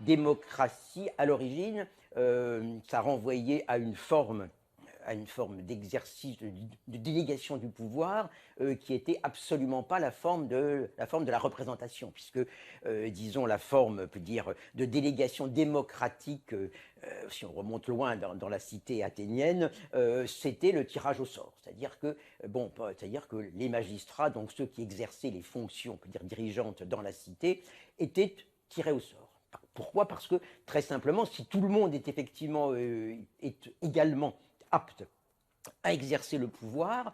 démocratie, à l'origine, ça renvoyait à une forme d'exercice, de délégation du pouvoir, qui était absolument pas la forme de la représentation, puisque, disons, la forme, on peut dire, de délégation démocratique, si on remonte loin dans la cité athénienne, c'était le tirage au sort. C'est-à-dire que, bon, c'est-à-dire que les magistrats, donc ceux qui exerçaient les fonctions, on peut dire, dirigeantes dans la cité, étaient tirés au sort. Pourquoi? Parce que, très simplement, si tout le monde est effectivement est également apte à exercer le pouvoir,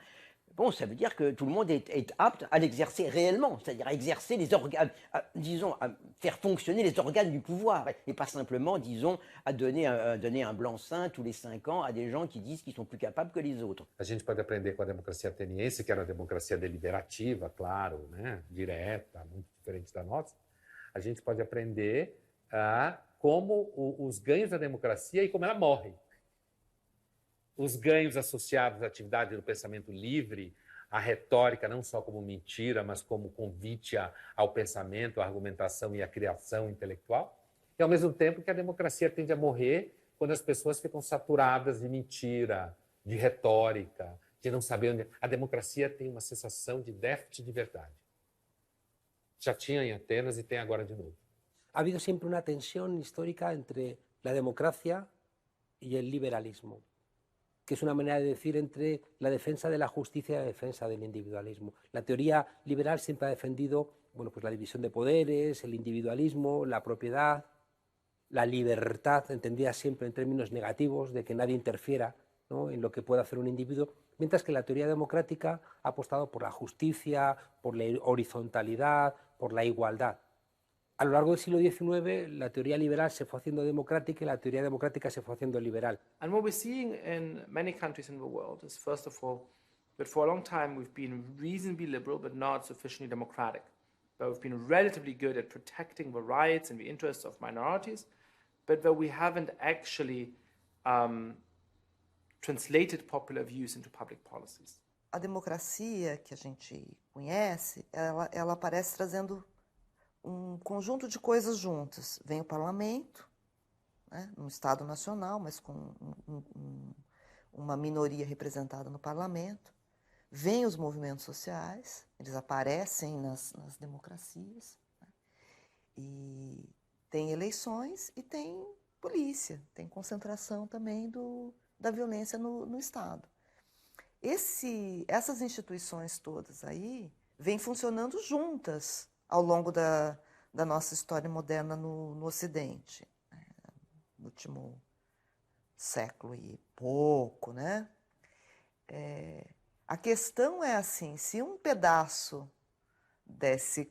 bon, ça veut dire que tout le monde est apte à l'exercer réellement, c'est-à-dire à exercer les organes, disons, à faire fonctionner les organes du pouvoir, et pas simplement, disons, à donner un blanc-seing tous les 5 ans à des gens qui disent qu'ils sont plus capables que les autres. A gente pode aprender com a democracia ateniense, que era uma democracia deliberativa, claro, né? Direta, muito diferente da nossa. A gente pode aprender como os ganhos da democracia e como ela morre. Os ganhos associados à atividade do pensamento livre, à retórica, não só como mentira, mas como convite ao pensamento, à argumentação e à criação intelectual. E, ao mesmo tempo, que a democracia tende a morrer quando as pessoas ficam saturadas de mentira, de retórica, de não saber onde... A democracia tem uma sensação de déficit de verdade. Já tinha em Atenas e tem agora de novo. Ha habido siempre una tensión histórica entre la democracia y el liberalismo, que es una manera de decir entre la defensa de la justicia y la defensa del individualismo. La teoría liberal siempre ha defendido, bueno, pues la división de poderes, el individualismo, la propiedad, la libertad, entendida siempre en términos negativos, de que nadie interfiera, ¿no?, en lo que pueda hacer un individuo, mientras que la teoría democrática ha apostado por la justicia, por la horizontalidad, por la igualdad. A lo largo del siglo XIX, la teoría liberal se fue haciendo democrática y la teoría democrática se fue haciendo liberal. And what we're seeing in many countries in the world is, first of all, that for a long time we've been reasonably liberal but not sufficiently democratic. But we've been relatively good at protecting the rights and the interests of minorities, but that we haven't actually translated popular views into public policies. A democracia que a gente conhece, ela aparece trazendo um conjunto de coisas juntas. Vem o parlamento, né, um Estado nacional, mas com uma minoria representada no parlamento. Vem os movimentos sociais, eles aparecem nas democracias. Né, e tem eleições e tem polícia, tem concentração também da violência no Estado. Essas instituições todas aí vêm funcionando juntas ao longo da nossa história moderna no Ocidente, né? No último século e pouco, né? A questão é assim, se um pedaço desse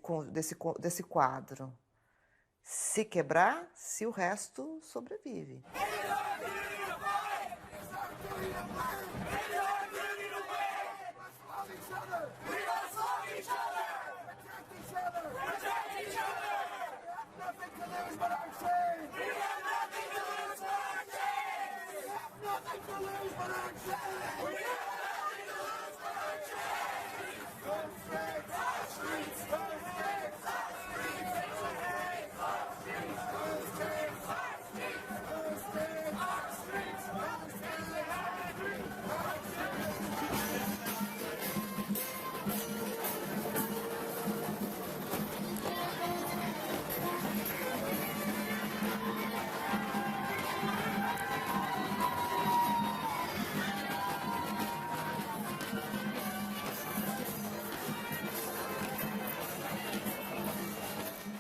quadro se quebrar, se o resto sobrevive.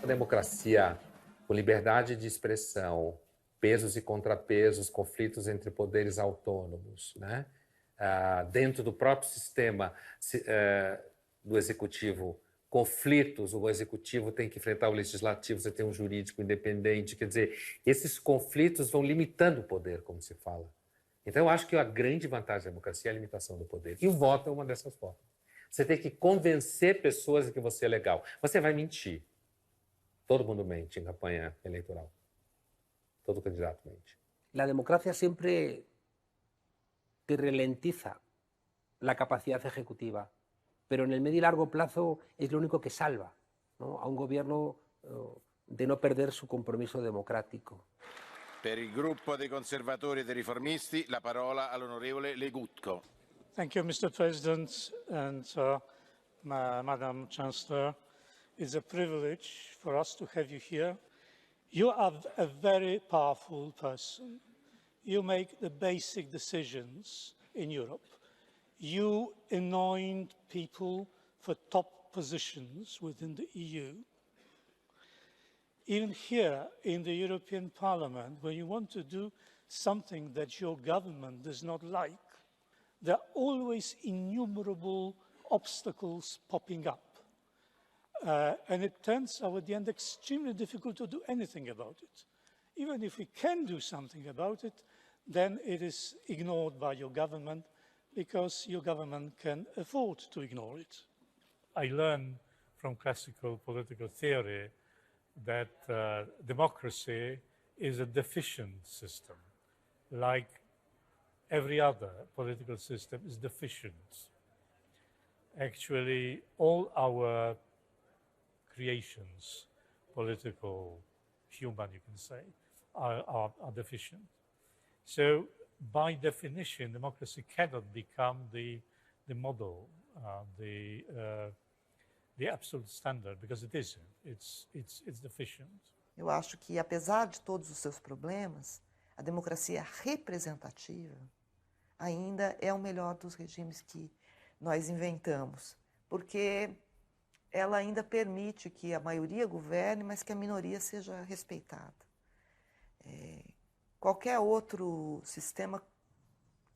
Democracia com liberdade de expressão, pesos e contrapesos, conflitos entre poderes autônomos, né? Dentro do próprio sistema do executivo, conflitos, o executivo tem que enfrentar o legislativo, você tem um jurídico independente, quer dizer, esses conflitos vão limitando o poder, como se fala. Então, eu acho que a grande vantagem da democracia é a limitação do poder. E o voto é uma dessas formas. Você tem que convencer pessoas de que você é legal. Você vai mentir. Todo mundo mente en campaña electoral. Todo candidato mente. La democracia siempre te ralentiza la capacidad ejecutiva, pero en el medio y largo plazo es lo único que salva, ¿no?, a un gobierno de no perder su compromiso democrático. Per il gruppo dei conservatori e dei riformisti la parola all'onorevole Legutko. Thank you, Mr. President and Madam Chancellor. It's a privilege for us to have you here. You are a very powerful person. You make the basic decisions in Europe. You anoint people for top positions within the EU. Even here in the European Parliament, when you want to do something that your government does not like, there are always innumerable obstacles popping up. And it turns out at the end extremely difficult to do anything about it. Even if we can do something about it, then it is ignored by your government because your government can afford to ignore it. I learned from classical political theory that democracy is a deficient system, like every other political system is deficient. Actually, all our creations, political, human, you can say, are deficient. So, by definition, democracy cannot become the model, the absolute standard, because it isn't. It's deficient. Eu acho que, apesar de todos os seus problemas, a democracia representativa ainda é o melhor dos regimes que nós inventamos, porque ela ainda permite que a maioria governe, mas que a minoria seja respeitada. Qualquer outro sistema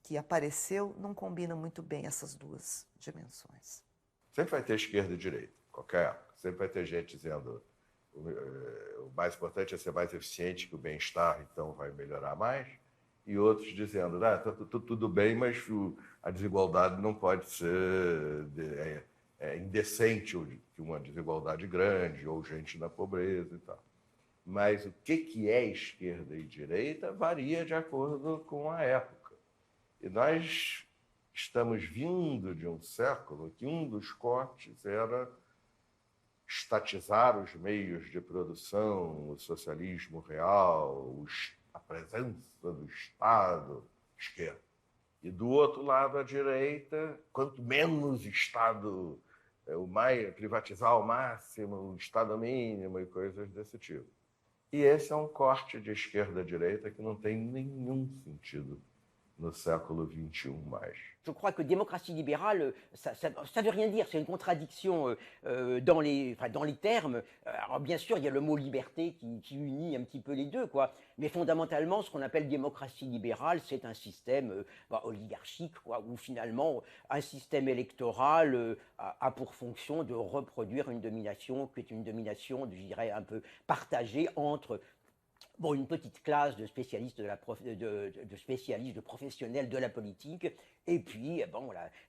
que apareceu não combina muito bem essas duas dimensões. Sempre vai ter esquerda e direita, qualquer época. Sempre vai ter gente dizendo o mais importante é ser mais eficiente, que o bem-estar então vai melhorar mais, e outros dizendo, tudo bem, mas a desigualdade não pode ser indecente, ou que uma desigualdade grande, ou gente na pobreza e tal. Mas o que é esquerda e direita varia de acordo com a época. E nós estamos vindo de um século que um dos cortes era estatizar os meios de produção, o socialismo real, a presença do Estado, esquerda. E do outro lado, a direita, quanto menos Estado, privatizar ao máximo, o Estado mínimo e coisas desse tipo. E esse é um corte de esquerda-direita que não tem nenhum sentido no século XXI mais. Je crois que démocratie libérale, ça veut rien dire, c'est une contradiction dans les termes. Alors bien sûr, il y a le mot liberté qui unit un petit peu les deux, quoi. Mais fondamentalement, ce qu'on appelle démocratie libérale, c'est un système oligarchique, quoi, où finalement un système électoral a pour fonction de reproduire une domination qui est une domination, je dirais, un peu partagée entre une petite classe de spécialistes de professionnels de la politique, et puis,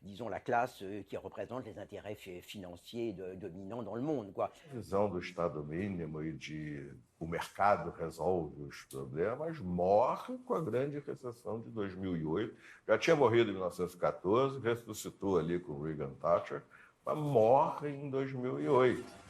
disons, la classe qui représente les intérêts financiers dominants dans le monde, quoi. A visão do Estado mínimo e de o mercado resolve os problemas morre com a grande recessão de 2008. Já tinha morrido em 1914, ressuscitou ali com Reagan Thatcher, mas morre em 2008.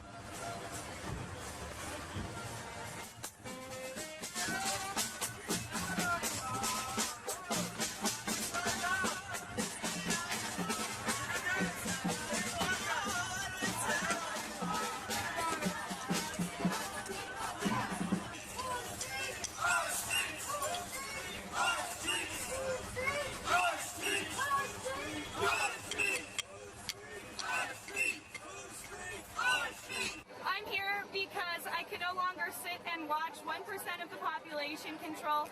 Control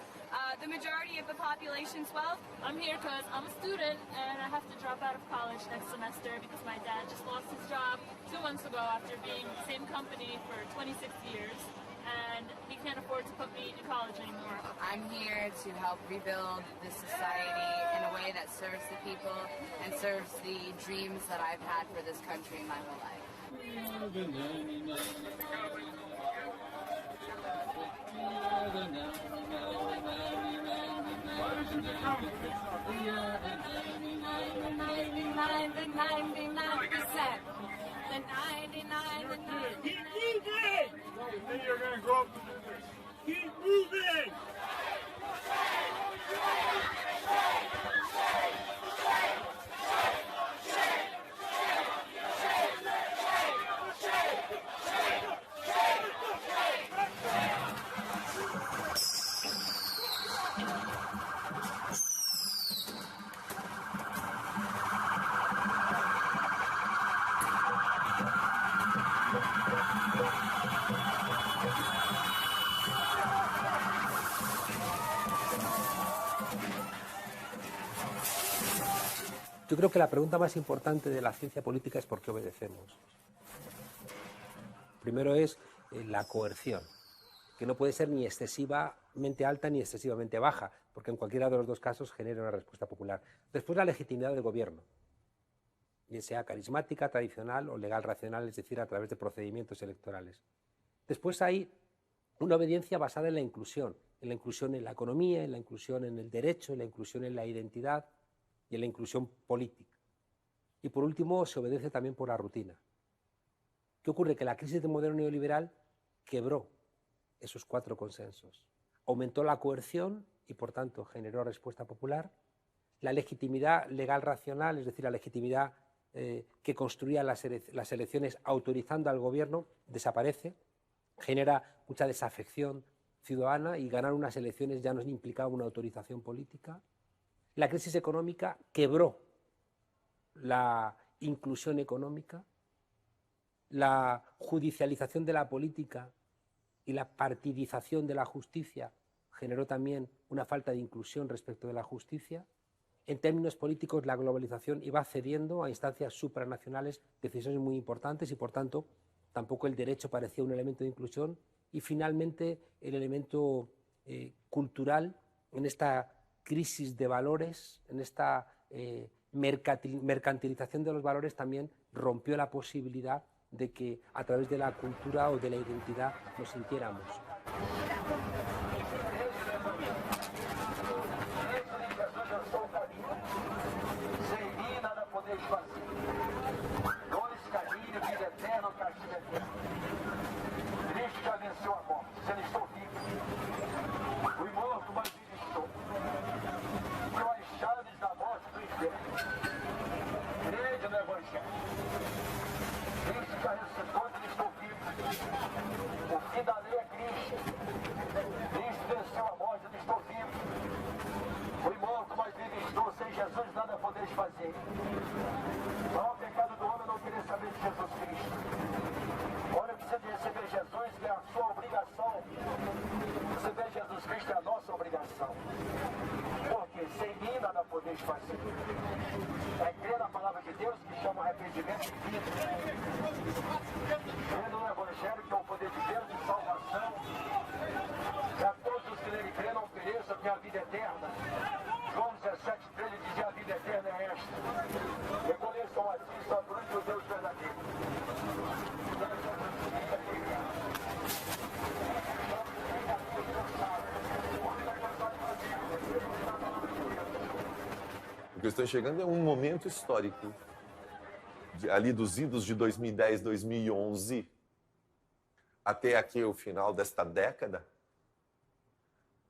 the majority of the population's wealth. I'm here because I'm a student and I have to drop out of college next semester because my dad just lost his job 2 months ago after being in the same company for 26 years, and he can't afford to put me to college anymore. I'm here to help rebuild this society in a way that serves the people and serves the dreams that I've had for this country my whole life. The 99, the 99. Keep moving! Then you're going to go. Keep moving! Yo creo que la pregunta más importante de la ciencia política es por qué obedecemos. Primero es la coerción, que no puede ser ni excesivamente alta ni excesivamente baja, porque en cualquiera de los dos casos genera una respuesta popular. Después la legitimidad del gobierno, bien sea carismática, tradicional o legal racional, es decir, a través de procedimientos electorales. Después hay una obediencia basada en la inclusión en la economía, en la inclusión en el derecho, en la inclusión en la identidad y en la inclusión política. Y por último, se obedece también por la rutina. ¿Qué ocurre? Que la crisis del modelo neoliberal quebró esos 4 consensos. Aumentó la coerción y, por tanto, generó respuesta popular. La legitimidad legal racional, es decir, la legitimidad que construía las elecciones autorizando al gobierno, desaparece, genera mucha desafección ciudadana y ganar unas elecciones ya no implicaba una autorización política. La crisis económica quebró la inclusión económica, la judicialización de la política y la partidización de la justicia generó también una falta de inclusión respecto de la justicia. En términos políticos, la globalización iba cediendo a instancias supranacionales decisiones muy importantes y, por tanto, tampoco el derecho parecía un elemento de inclusión. Y, finalmente, el elemento cultural en esta crisis de valores, en esta mercantilización de los valores, también rompió la posibilidad de que a través de la cultura o de la identidad nos sintiéramos. O que estão chegando é um momento histórico. Ali dos idos de 2010, 2011, até aqui o final desta década,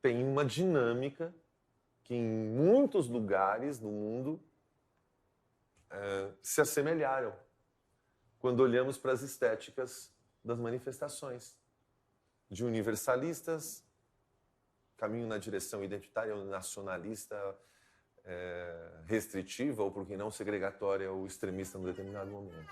tem uma dinâmica que em muitos lugares do mundo se assemelharam quando olhamos para as estéticas das manifestações, de universalistas, caminho na direção identitária ou nacionalista, restritiva ou, por que não, segregatória ou extremista em determinado momento.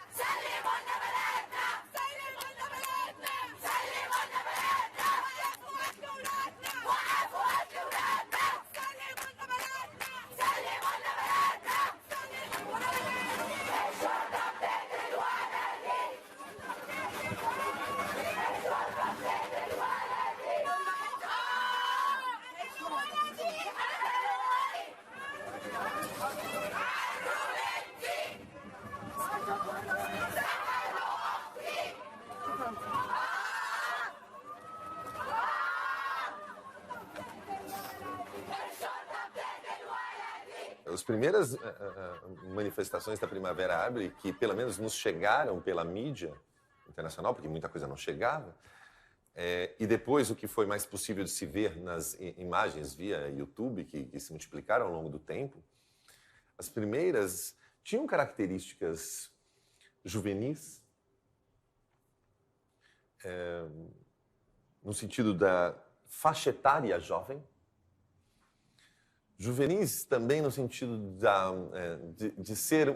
as primeiras manifestações da Primavera Árabe, que pelo menos nos chegaram pela mídia internacional, porque muita coisa não chegava, e depois o que foi mais possível de se ver nas imagens via YouTube, que se multiplicaram ao longo do tempo, as primeiras tinham características juvenis, no sentido da faixa etária jovem, juvenis também no sentido de ser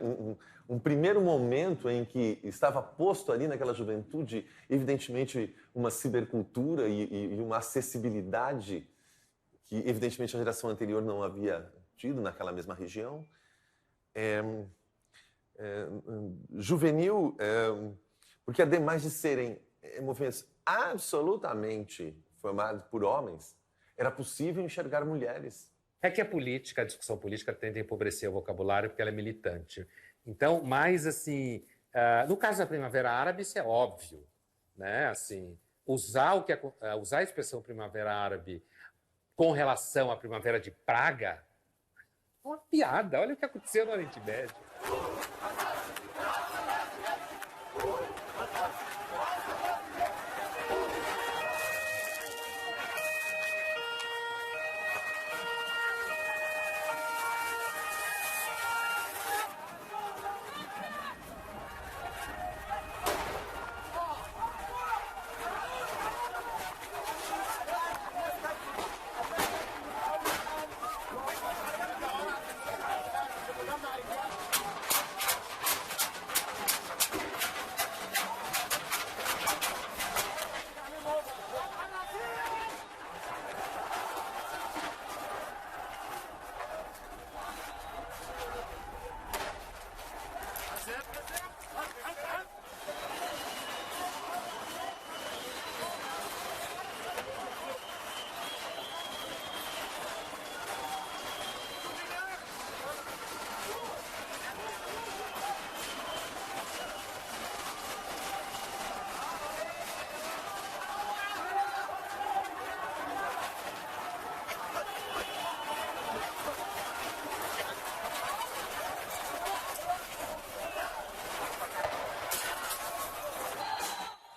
um primeiro momento em que estava posto ali naquela juventude, evidentemente, uma cibercultura e uma acessibilidade que, evidentemente, a geração anterior não havia tido naquela mesma região. Juvenil, porque ademais de serem movimentos absolutamente formados por homens, era possível enxergar mulheres. É que a discussão política tende a empobrecer o vocabulário porque ela é militante. Então, mais assim, no caso da Primavera Árabe, isso é óbvio, né? Assim, usar a expressão Primavera Árabe com relação à Primavera de Praga é uma piada. Olha o que aconteceu no Oriente Médio.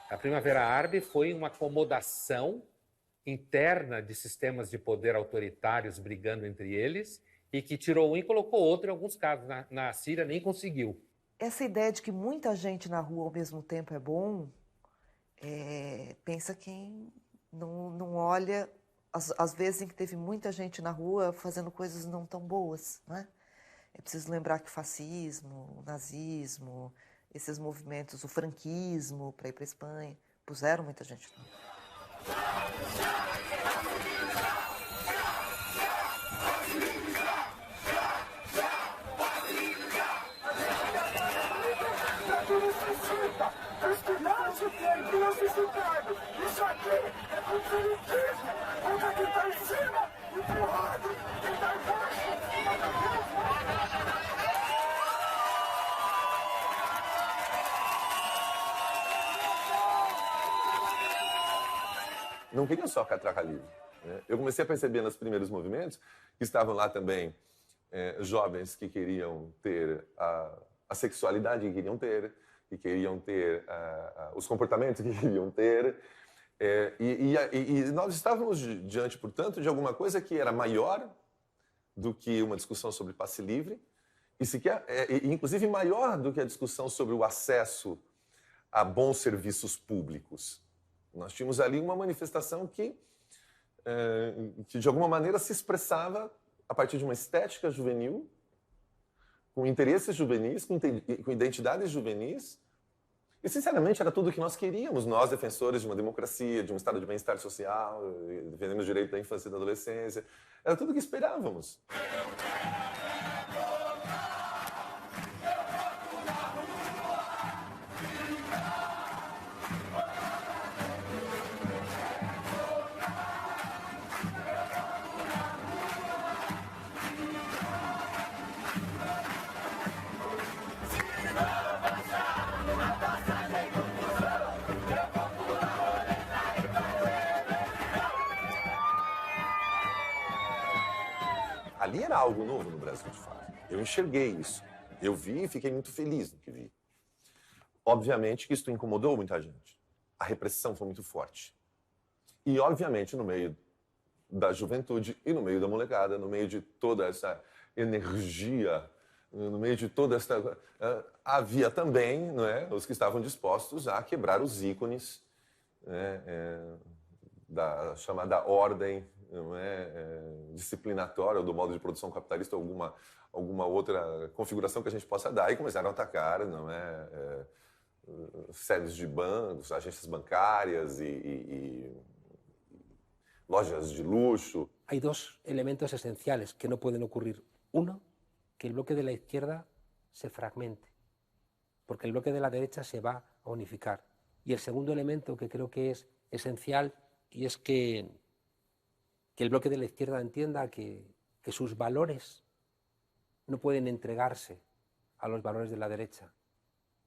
A Primavera Árabe foi uma acomodação interna de sistemas de poder autoritários brigando entre eles e que tirou um e colocou outro em alguns casos. Na Síria nem conseguiu. Essa ideia de que muita gente na rua ao mesmo tempo é bom, pensa quem não olha as vezes em que teve muita gente na rua fazendo coisas não tão boas, né? É preciso lembrar que o fascismo, o nazismo, esses movimentos, o franquismo, para ir para a Espanha, puseram muita gente na rua. Isso aqui é cultura indígena. Olha quem está em cima, empurrado, quem está embaixo. Não queriam só catraca livre, né? Eu comecei a perceber nos primeiros movimentos que estavam lá também jovens que queriam ter a sexualidade que queriam ter os comportamentos que queriam ter. E nós estávamos diante, portanto, de alguma coisa que era maior do que uma discussão sobre passe livre, e inclusive maior do que a discussão sobre o acesso a bons serviços públicos. Nós tínhamos ali uma manifestação que de alguma maneira se expressava a partir de uma estética juvenil, com interesses juvenis, com identidades juvenis. E, sinceramente, era tudo o que nós queríamos, nós, defensores de uma democracia, de um estado de bem-estar social, defendendo o direito da infância e da adolescência. Era tudo o que esperávamos. Ali era algo novo no Brasil, de fato. Eu enxerguei isso. Eu vi e fiquei muito feliz no que vi. Obviamente que isso incomodou muita gente. A repressão foi muito forte. E, obviamente, no meio da juventude e no meio da molecada, no meio de toda essa energia, no meio de toda essa... havia também, não é, os que estavam dispostos a quebrar os ícones, né, da chamada ordem, não é, disciplinatória, ou do modo de produção capitalista, alguma outra configuração que a gente possa dar, e começaram a atacar, não é, sedes de bancos, agências bancárias e lojas de lujo. Hay dos elementos esenciales que no pueden ocurrir. Uno, que el bloque de la izquierda se fragmente, porque el bloque de la derecha se va a unificar. Y el segundo elemento que creo que es esencial, y es que el bloque de la izquierda entienda que sus valores no pueden entregarse a los valores de la derecha.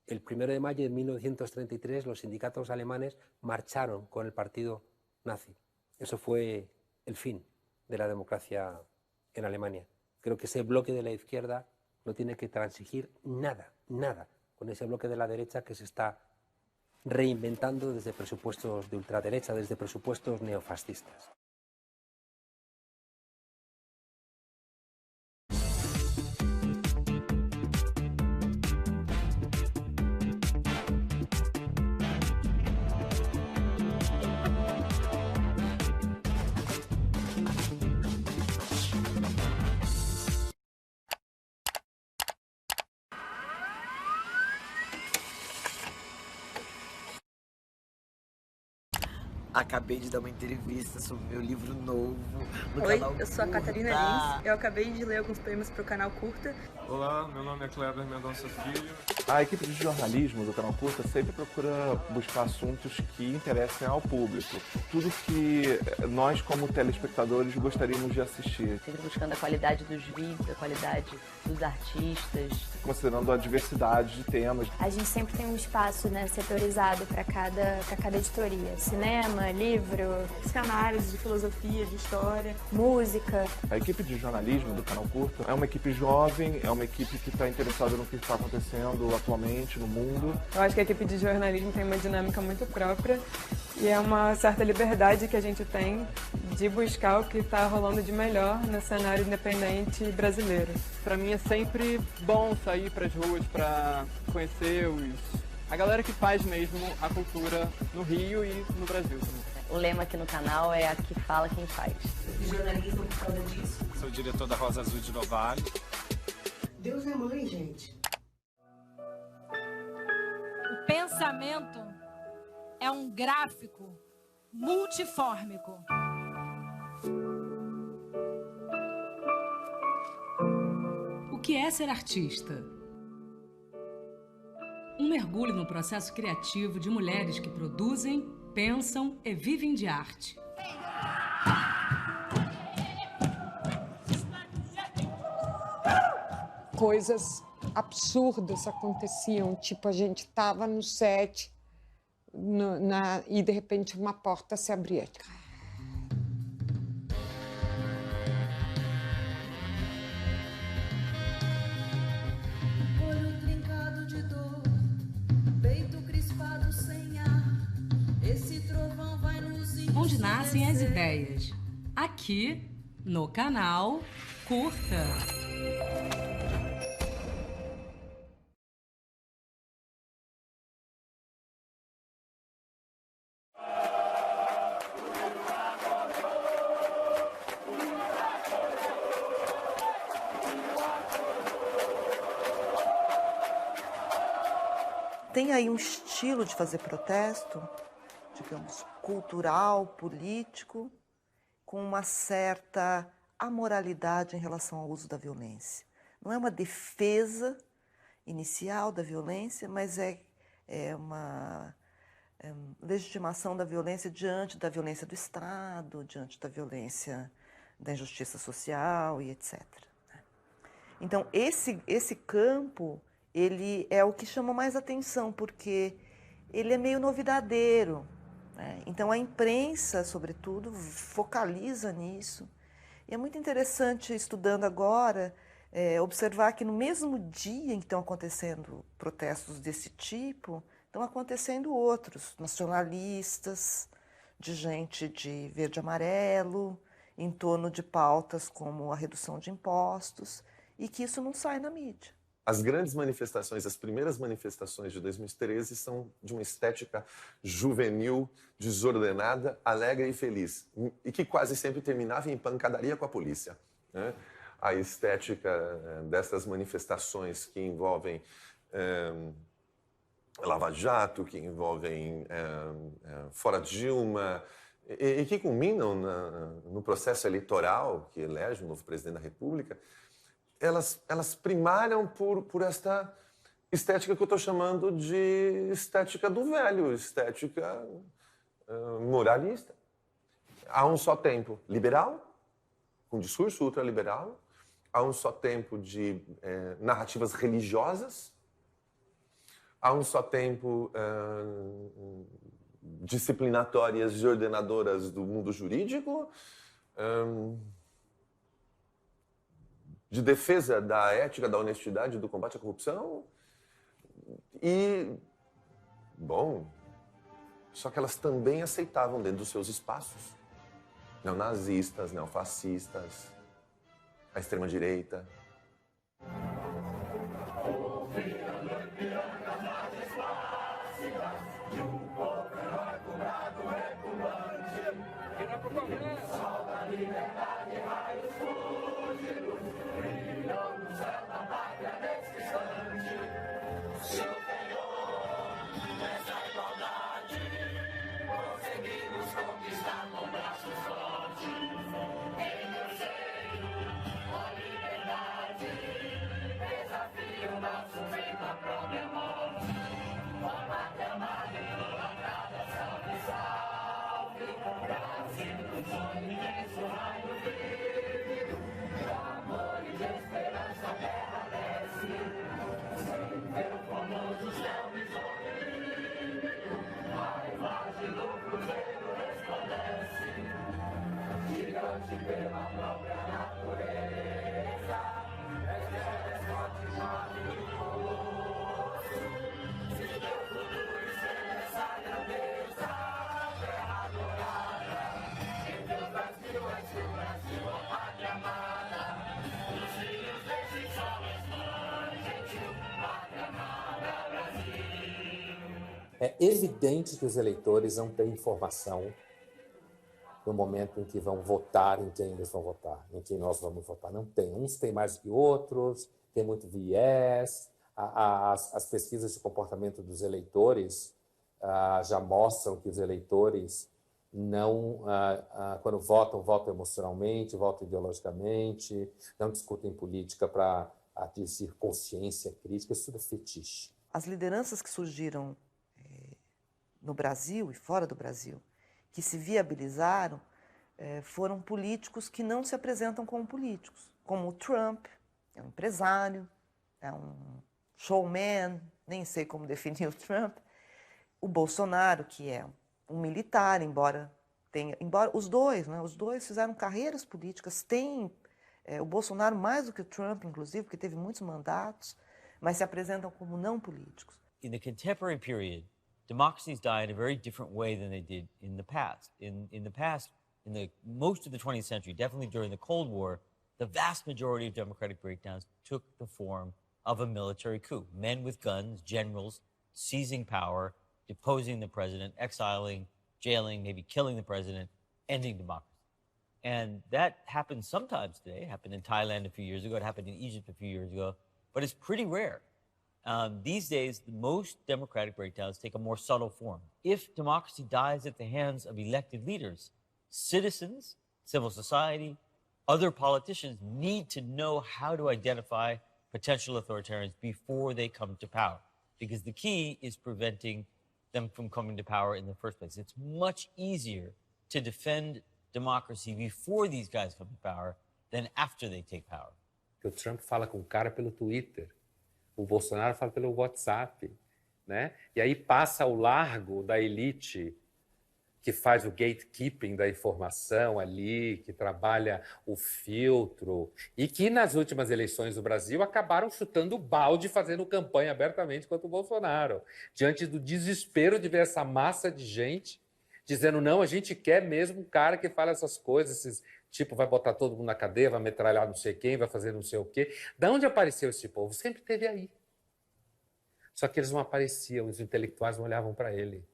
El 1 de mayo de 1933 los sindicatos alemanes marcharon con el partido nazi. Eso fue el fin de la democracia en Alemania. Creo que ese bloque de la izquierda no tiene que transigir nada, nada, con ese bloque de la derecha que se está reinventando desde presupuestos de ultraderecha, desde presupuestos neofascistas. Acabei de dar uma entrevista sobre meu livro novo no Oi, canal eu sou a Catarina Lins. Eu acabei de ler alguns poemas para o canal Curta. Olá, meu nome é Kleber Mendonça Filho. A equipe de jornalismo do canal Curta sempre procura buscar assuntos que interessem ao público. Tudo que nós, como telespectadores, gostaríamos de assistir. Sempre buscando a qualidade dos vídeos, a qualidade dos artistas. Considerando a diversidade de temas. A gente sempre tem um espaço, né, setorizado para cada editoria. Cinema, livro, Psicanálise, de filosofia, de história, música. A equipe de jornalismo do canal Curta é uma equipe jovem, é uma equipe que está interessada no que está acontecendo atualmente no mundo. Eu acho que a equipe de jornalismo tem uma dinâmica muito própria e é uma certa liberdade que a gente tem de buscar o que está rolando de melhor no cenário independente brasileiro. Para mim é sempre bom sair para as ruas para conhecer a galera que faz mesmo a cultura no Rio e no Brasil também. O lema aqui no canal é "Aqui fala quem faz". Jornalismo por causa disso. Sou diretor da Rosa Azul de Novale. Deus é mãe, gente. O pensamento é um gráfico multifórmico. O que é ser artista? Um mergulho no processo criativo de mulheres que produzem, pensam e vivem de arte. Coisas absurdas aconteciam, tipo a gente estava no set e de repente uma porta se abria. Olho trincado de dor, peito crispado sem ar, esse trovão vai nos Onde nascem as ideias? Aqui, no canal Curta. Tem aí um estilo de fazer protesto, digamos, cultural, político, com uma certa amoralidade em relação ao uso da violência. Não é uma defesa inicial da violência, mas é uma legitimação da violência diante da violência do Estado, diante da violência da injustiça social e etc. Então, esse campo, ele é o que chama mais atenção, porque ele é meio novidadeiro, né? Então, a imprensa, sobretudo, focaliza nisso. E é muito interessante, estudando agora, observar que no mesmo dia em que estão acontecendo protestos desse tipo, estão acontecendo outros, nacionalistas, de gente de verde e amarelo, em torno de pautas como a redução de impostos, e que isso não sai na mídia. As grandes manifestações, as primeiras manifestações de 2013 são de uma estética juvenil, desordenada, alegre e feliz, e que quase sempre terminava em pancadaria com a polícia, né? A estética dessas manifestações que envolvem Lava Jato, que envolvem Fora Dilma, e que culminam no processo eleitoral que elege o novo presidente da República, elas primaram por esta estética que eu estou chamando de estética do velho, estética moralista. Há um só tempo liberal, com discurso ultraliberal, há um só tempo de narrativas religiosas, há um só tempo disciplinatórias e ordenadoras do mundo jurídico, de defesa da ética, da honestidade, do combate à corrupção. E, bom, só que elas também aceitavam dentro dos seus espaços neonazistas, neofascistas, a extrema-direita. É evidente que os eleitores não têm informação no momento em que vão votar, em quem eles vão votar, em quem nós vamos votar. Não tem. Uns têm mais do que outros, tem muito viés. As pesquisas de comportamento dos eleitores já mostram que os eleitores não, quando votam, votam emocionalmente, votam ideologicamente, não discutem política para atingir consciência crítica, isso tudo é fetiche. As lideranças que surgiram no Brasil e fora do Brasil, que se viabilizaram, foram políticos que não se apresentam como políticos, como o Trump, é um empresário, é um showman, nem sei como definir o Trump, o Bolsonaro, que é um militar, embora os dois fizeram carreiras políticas, tem o Bolsonaro mais do que o Trump, inclusive, porque teve muitos mandatos, mas se apresentam como não políticos. In the contemporary period, democracies die in a very different way than they did in the past. In the past, most of the 20th century, definitely during the Cold War, the vast majority of democratic breakdowns took the form of a military coup. Men with guns, generals, seizing power, deposing the president, exiling, jailing, maybe killing the president, ending democracy. And that happens sometimes today. It happened in Thailand a few years ago. It happened in Egypt a few years ago. But it's pretty rare. These days, most democratic breakdowns take a more subtle form. If democracy dies at the hands of elected leaders, citizens, civil society, other politicians need to know how to identify potential authoritarians before they come to power, because the key is preventing them from coming to power in the first place. It's much easier to defend democracy before these guys come to power than after they take power. O Trump fala com o cara pelo Twitter, o Bolsonaro fala pelo WhatsApp, né? E aí passa ao largo da elite que faz o gatekeeping da informação ali, que trabalha o filtro, e que nas últimas eleições do Brasil acabaram chutando o balde, fazendo campanha abertamente contra o Bolsonaro, diante do desespero de ver essa massa de gente dizendo, não, a gente quer mesmo um cara que fala essas coisas, esses, tipo, vai botar todo mundo na cadeia, vai metralhar não sei quem, vai fazer não sei o quê. Da onde apareceu esse povo? Sempre esteve aí. Só que eles não apareciam, os intelectuais não olhavam para ele.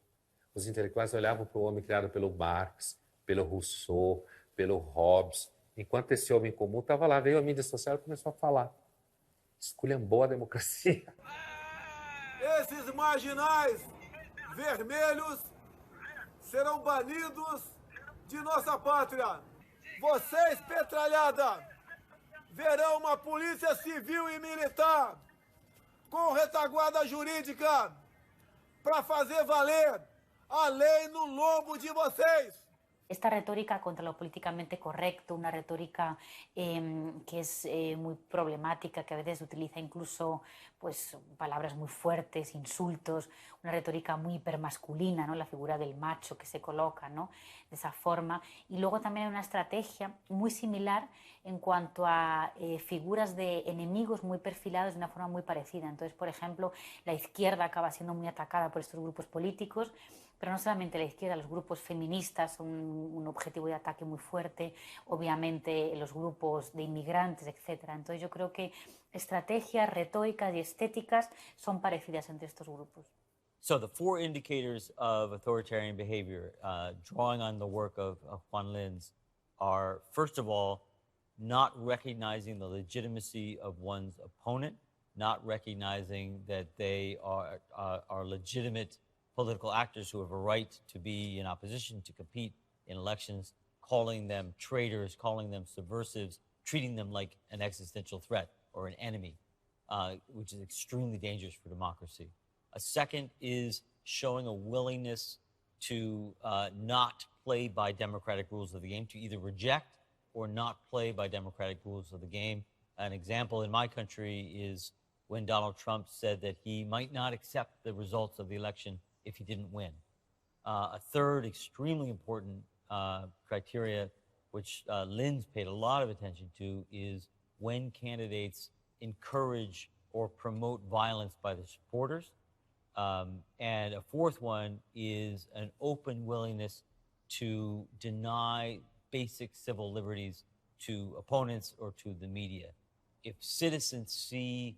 Os intelectuais olhavam para o homem criado pelo Marx, pelo Rousseau, pelo Hobbes. Enquanto esse homem comum estava lá, veio a mídia social e começou a falar. Esculhambou a democracia. Esses marginais vermelhos serão banidos de nossa pátria. Vocês, petralhada, verão uma polícia civil e militar com retaguarda jurídica para fazer valer a lei no lombo de vocês. Esta retórica contra lo políticamente correcto, una retórica que es muy problemática, que a veces utiliza incluso pues, palabras muy fuertes, insultos, una retórica muy hipermasculina, ¿no? La figura del macho que se coloca, ¿no? De esa forma. Y luego también hay una estrategia muy similar en cuanto a figuras de enemigos muy perfilados de una forma muy parecida. Entonces, por ejemplo, la izquierda acaba siendo muy atacada por estos grupos políticos, pero no solamente la izquierda, los grupos feministas son un objetivo de ataque muy fuerte, obviamente los grupos de inmigrantes, etc. Entonces yo creo que estrategias retóricas y estéticas son parecidas entre estos grupos. So the 4 indicators of authoritarian behavior, drawing on the work of Juan Linz, are, first of all, not recognizing the legitimacy of one's opponent, not recognizing that they are legitimate political actors who have a right to be in opposition, to compete in elections, calling them traitors, calling them subversives, treating them like an existential threat or an enemy, which is extremely dangerous for democracy. A second is showing a willingness to not play by democratic rules of the game, to either reject or not play by democratic rules of the game. An example in my country is when Donald Trump said that he might not accept the results of the election if he didn't win. A third extremely important criteria, which Linz paid a lot of attention to, is when candidates encourage or promote violence by their supporters. And a fourth one is an open willingness to deny basic civil liberties to opponents or to the media. If citizens see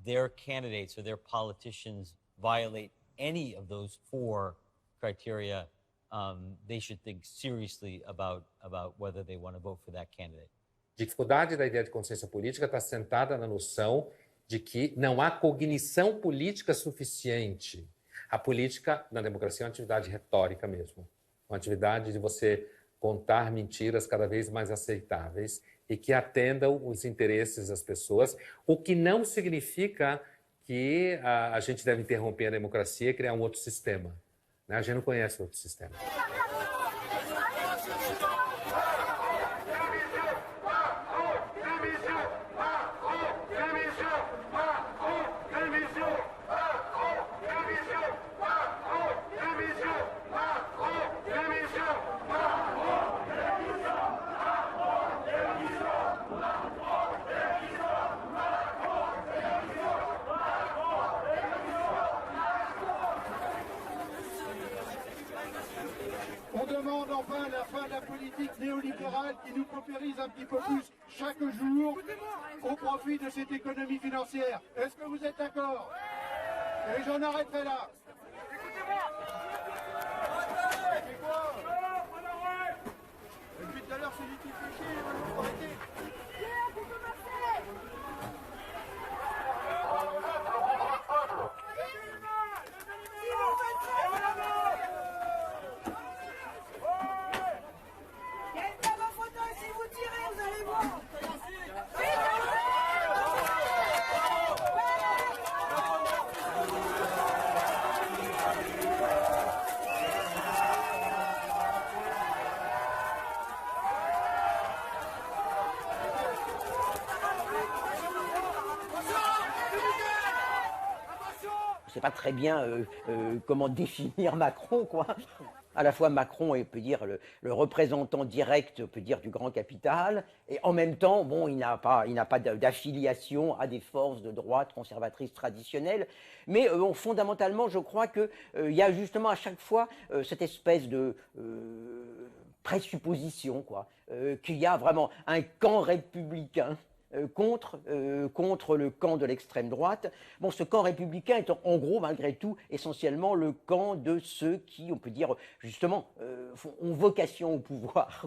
their candidates or their politicians violate any of those 4 criteria, they should think seriously about whether they want to vote for that candidate. A dificuldade da ideia de consciência política está sentada na noção de que não há cognição política suficiente. A política, na democracia, é uma atividade retórica mesmo. Uma atividade de você contar mentiras cada vez mais aceitáveis e que atendam os interesses das pessoas, o que não significa que a gente deve interromper a democracia e criar um outro sistema. Né? A gente não conhece outro sistema. On demande enfin la fin de la politique néolibérale qui nous paupérise un petit peu plus chaque jour au profit de cette économie financière. Est-ce que vous êtes d'accord? Et j'en arrêterai là. C'est quoi? Depuis tout à l'heure, celui qui fait chier, il faut arrêter. Je ne sais pas très bien comment définir Macron, quoi. À la fois Macron est, on peut dire, le représentant direct, on peut dire, du grand capital, et en même temps, bon, il n'a pas d'affiliation à des forces de droite conservatrices traditionnelles, mais fondamentalement, je crois qu'il y a justement à chaque fois cette espèce de présupposition, quoi, qu'il y a vraiment un camp républicain contre le camp de l'extrême droite. Bon, ce camp républicain est en gros, malgré tout, essentiellement le camp de ceux qui, on peut dire, justement, ont vocation au pouvoir.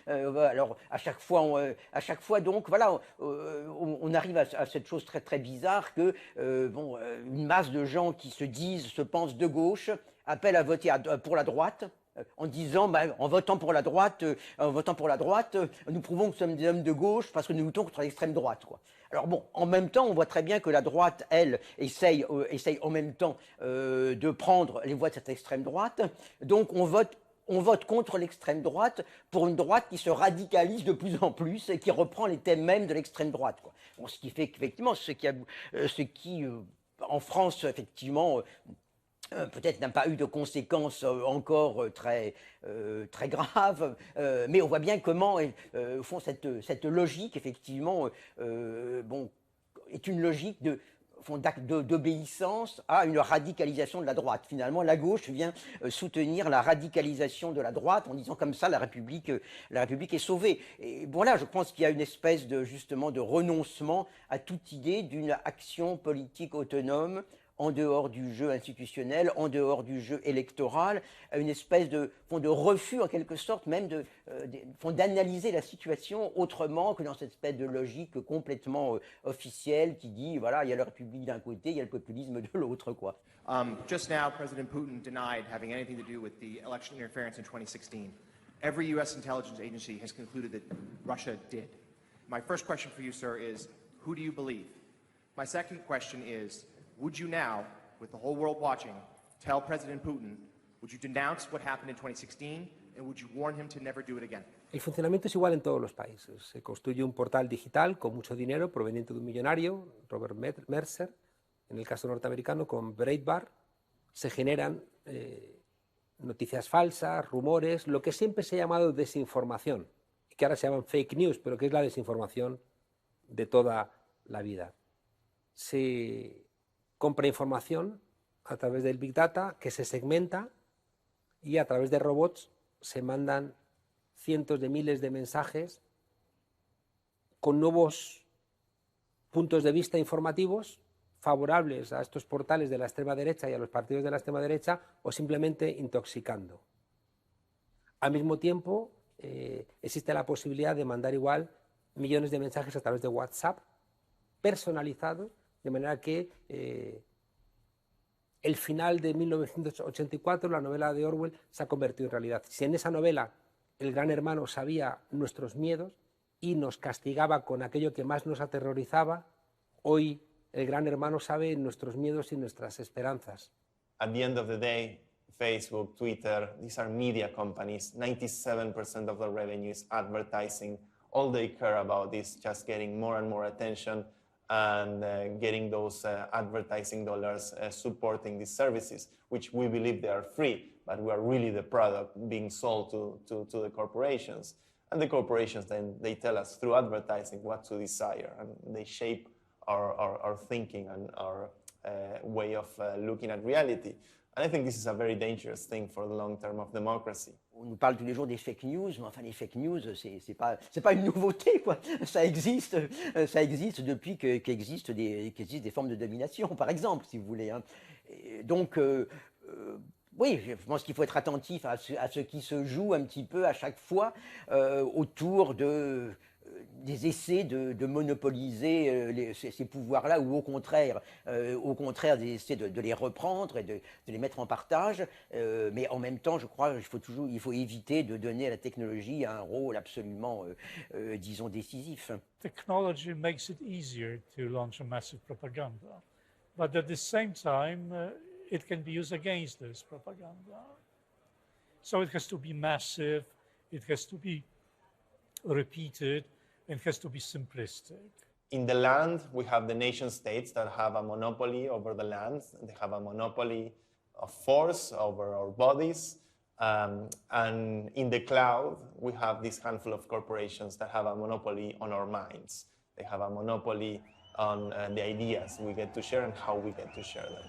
Alors, à chaque fois, donc, voilà, on arrive à cette chose très, très bizarre que, une masse de gens qui se pensent de gauche, appellent à voter pour la droite, en disant, en votant pour la droite, nous prouvons que nous sommes des hommes de gauche parce que nous luttons contre l'extrême droite, quoi. Alors bon, en même temps, on voit très bien que la droite, elle, essaye en même temps de prendre les voix de cette extrême droite. Donc on vote contre l'extrême droite pour une droite qui se radicalise de plus en plus et qui reprend les thèmes mêmes de l'extrême droite, quoi. Bon, ce qui fait qu'effectivement, en France, effectivement, peut-être n'a pas eu de conséquences encore très graves, mais on voit bien comment font cette logique, effectivement, est une logique d'obéissance à une radicalisation de la droite. Finalement, la gauche vient soutenir la radicalisation de la droite en disant comme ça la République est sauvée. Et voilà, je pense qu'il y a une espèce justement de renoncement à toute idée d'une action politique autonome en dehors du jeu institutionnel, en dehors du jeu électoral, une espèce de refus en quelque sorte même d'analyser la situation autrement que dans cette espèce de logique complètement officielle qui dit, voilà, il y a la République d'un côté, il y a le populisme de l'autre, quoi. Just now, President Putin denied having anything to do with the election interference in 2016. Every U.S. intelligence agency has concluded that Russia did. My first question for you, sir, is who do you believe? My second question is, would you now, with the whole world watching, tell President Putin, would you denounce what happened in 2016, and would you warn him to never do it again? El funcionamiento es igual en todos los países. Se construye un portal digital con mucho dinero proveniente de un millonario, Robert Mercer, en el caso norteamericano con Breitbart. Se generan noticias falsas, rumores, lo que siempre se ha llamado desinformación, y que ahora se llaman fake news, pero que es la desinformación de toda la vida. Se compra información a través del Big Data que se segmenta y a través de robots se mandan cientos de miles de mensajes con nuevos puntos de vista informativos favorables a estos portales de la extrema derecha y a los partidos de la extrema derecha o simplemente intoxicando. Al mismo tiempo, existe la posibilidad de mandar igual millones de mensajes a través de WhatsApp personalizados, de manera que el final de 1984, la novela de Orwell, se ha convertido en realidad. Si en esa novela el gran hermano sabía nuestros miedos y nos castigaba con aquello que más nos aterrorizaba, hoy el gran hermano sabe nuestros miedos y nuestras esperanzas. At the end of the day, Facebook, Twitter, these are media companies. 97% of their revenue is advertising. All they care about is just getting more and more attention and getting those advertising dollars supporting these services, which we believe they are free, but we are really the product being sold to the corporations. And the corporations then, they tell us through advertising what to desire, and they shape our thinking and our way of looking at reality. And I think this is a very dangerous thing for the long term of democracy. On nous parle tous les jours des fake news, mais enfin les fake news, c'est pas une nouveauté, quoi. Ça existe depuis qu'existent des formes de domination, par exemple, si vous voulez, hein. Et donc, oui, je pense qu'il faut être attentif à ce qui se joue un petit peu à chaque fois autour des essais de monopoliser ces pouvoirs-là, ou au contraire des essais de les reprendre et de les mettre en partage. Mais en même temps, je crois qu'il faut éviter de donner à la technologie un rôle absolument, disons, décisif. Technology makes it easier to launch a massive propaganda, but at the same time, it can be used against this propaganda. So it has to be massive, it has to be repeated, and has to be simplistic. In the land, we have the nation states that have a monopoly over the land. They have a monopoly of force over our bodies. And in the cloud, we have this handful of corporations that have a monopoly on our minds. They have a monopoly on the ideas we get to share and how we get to share them.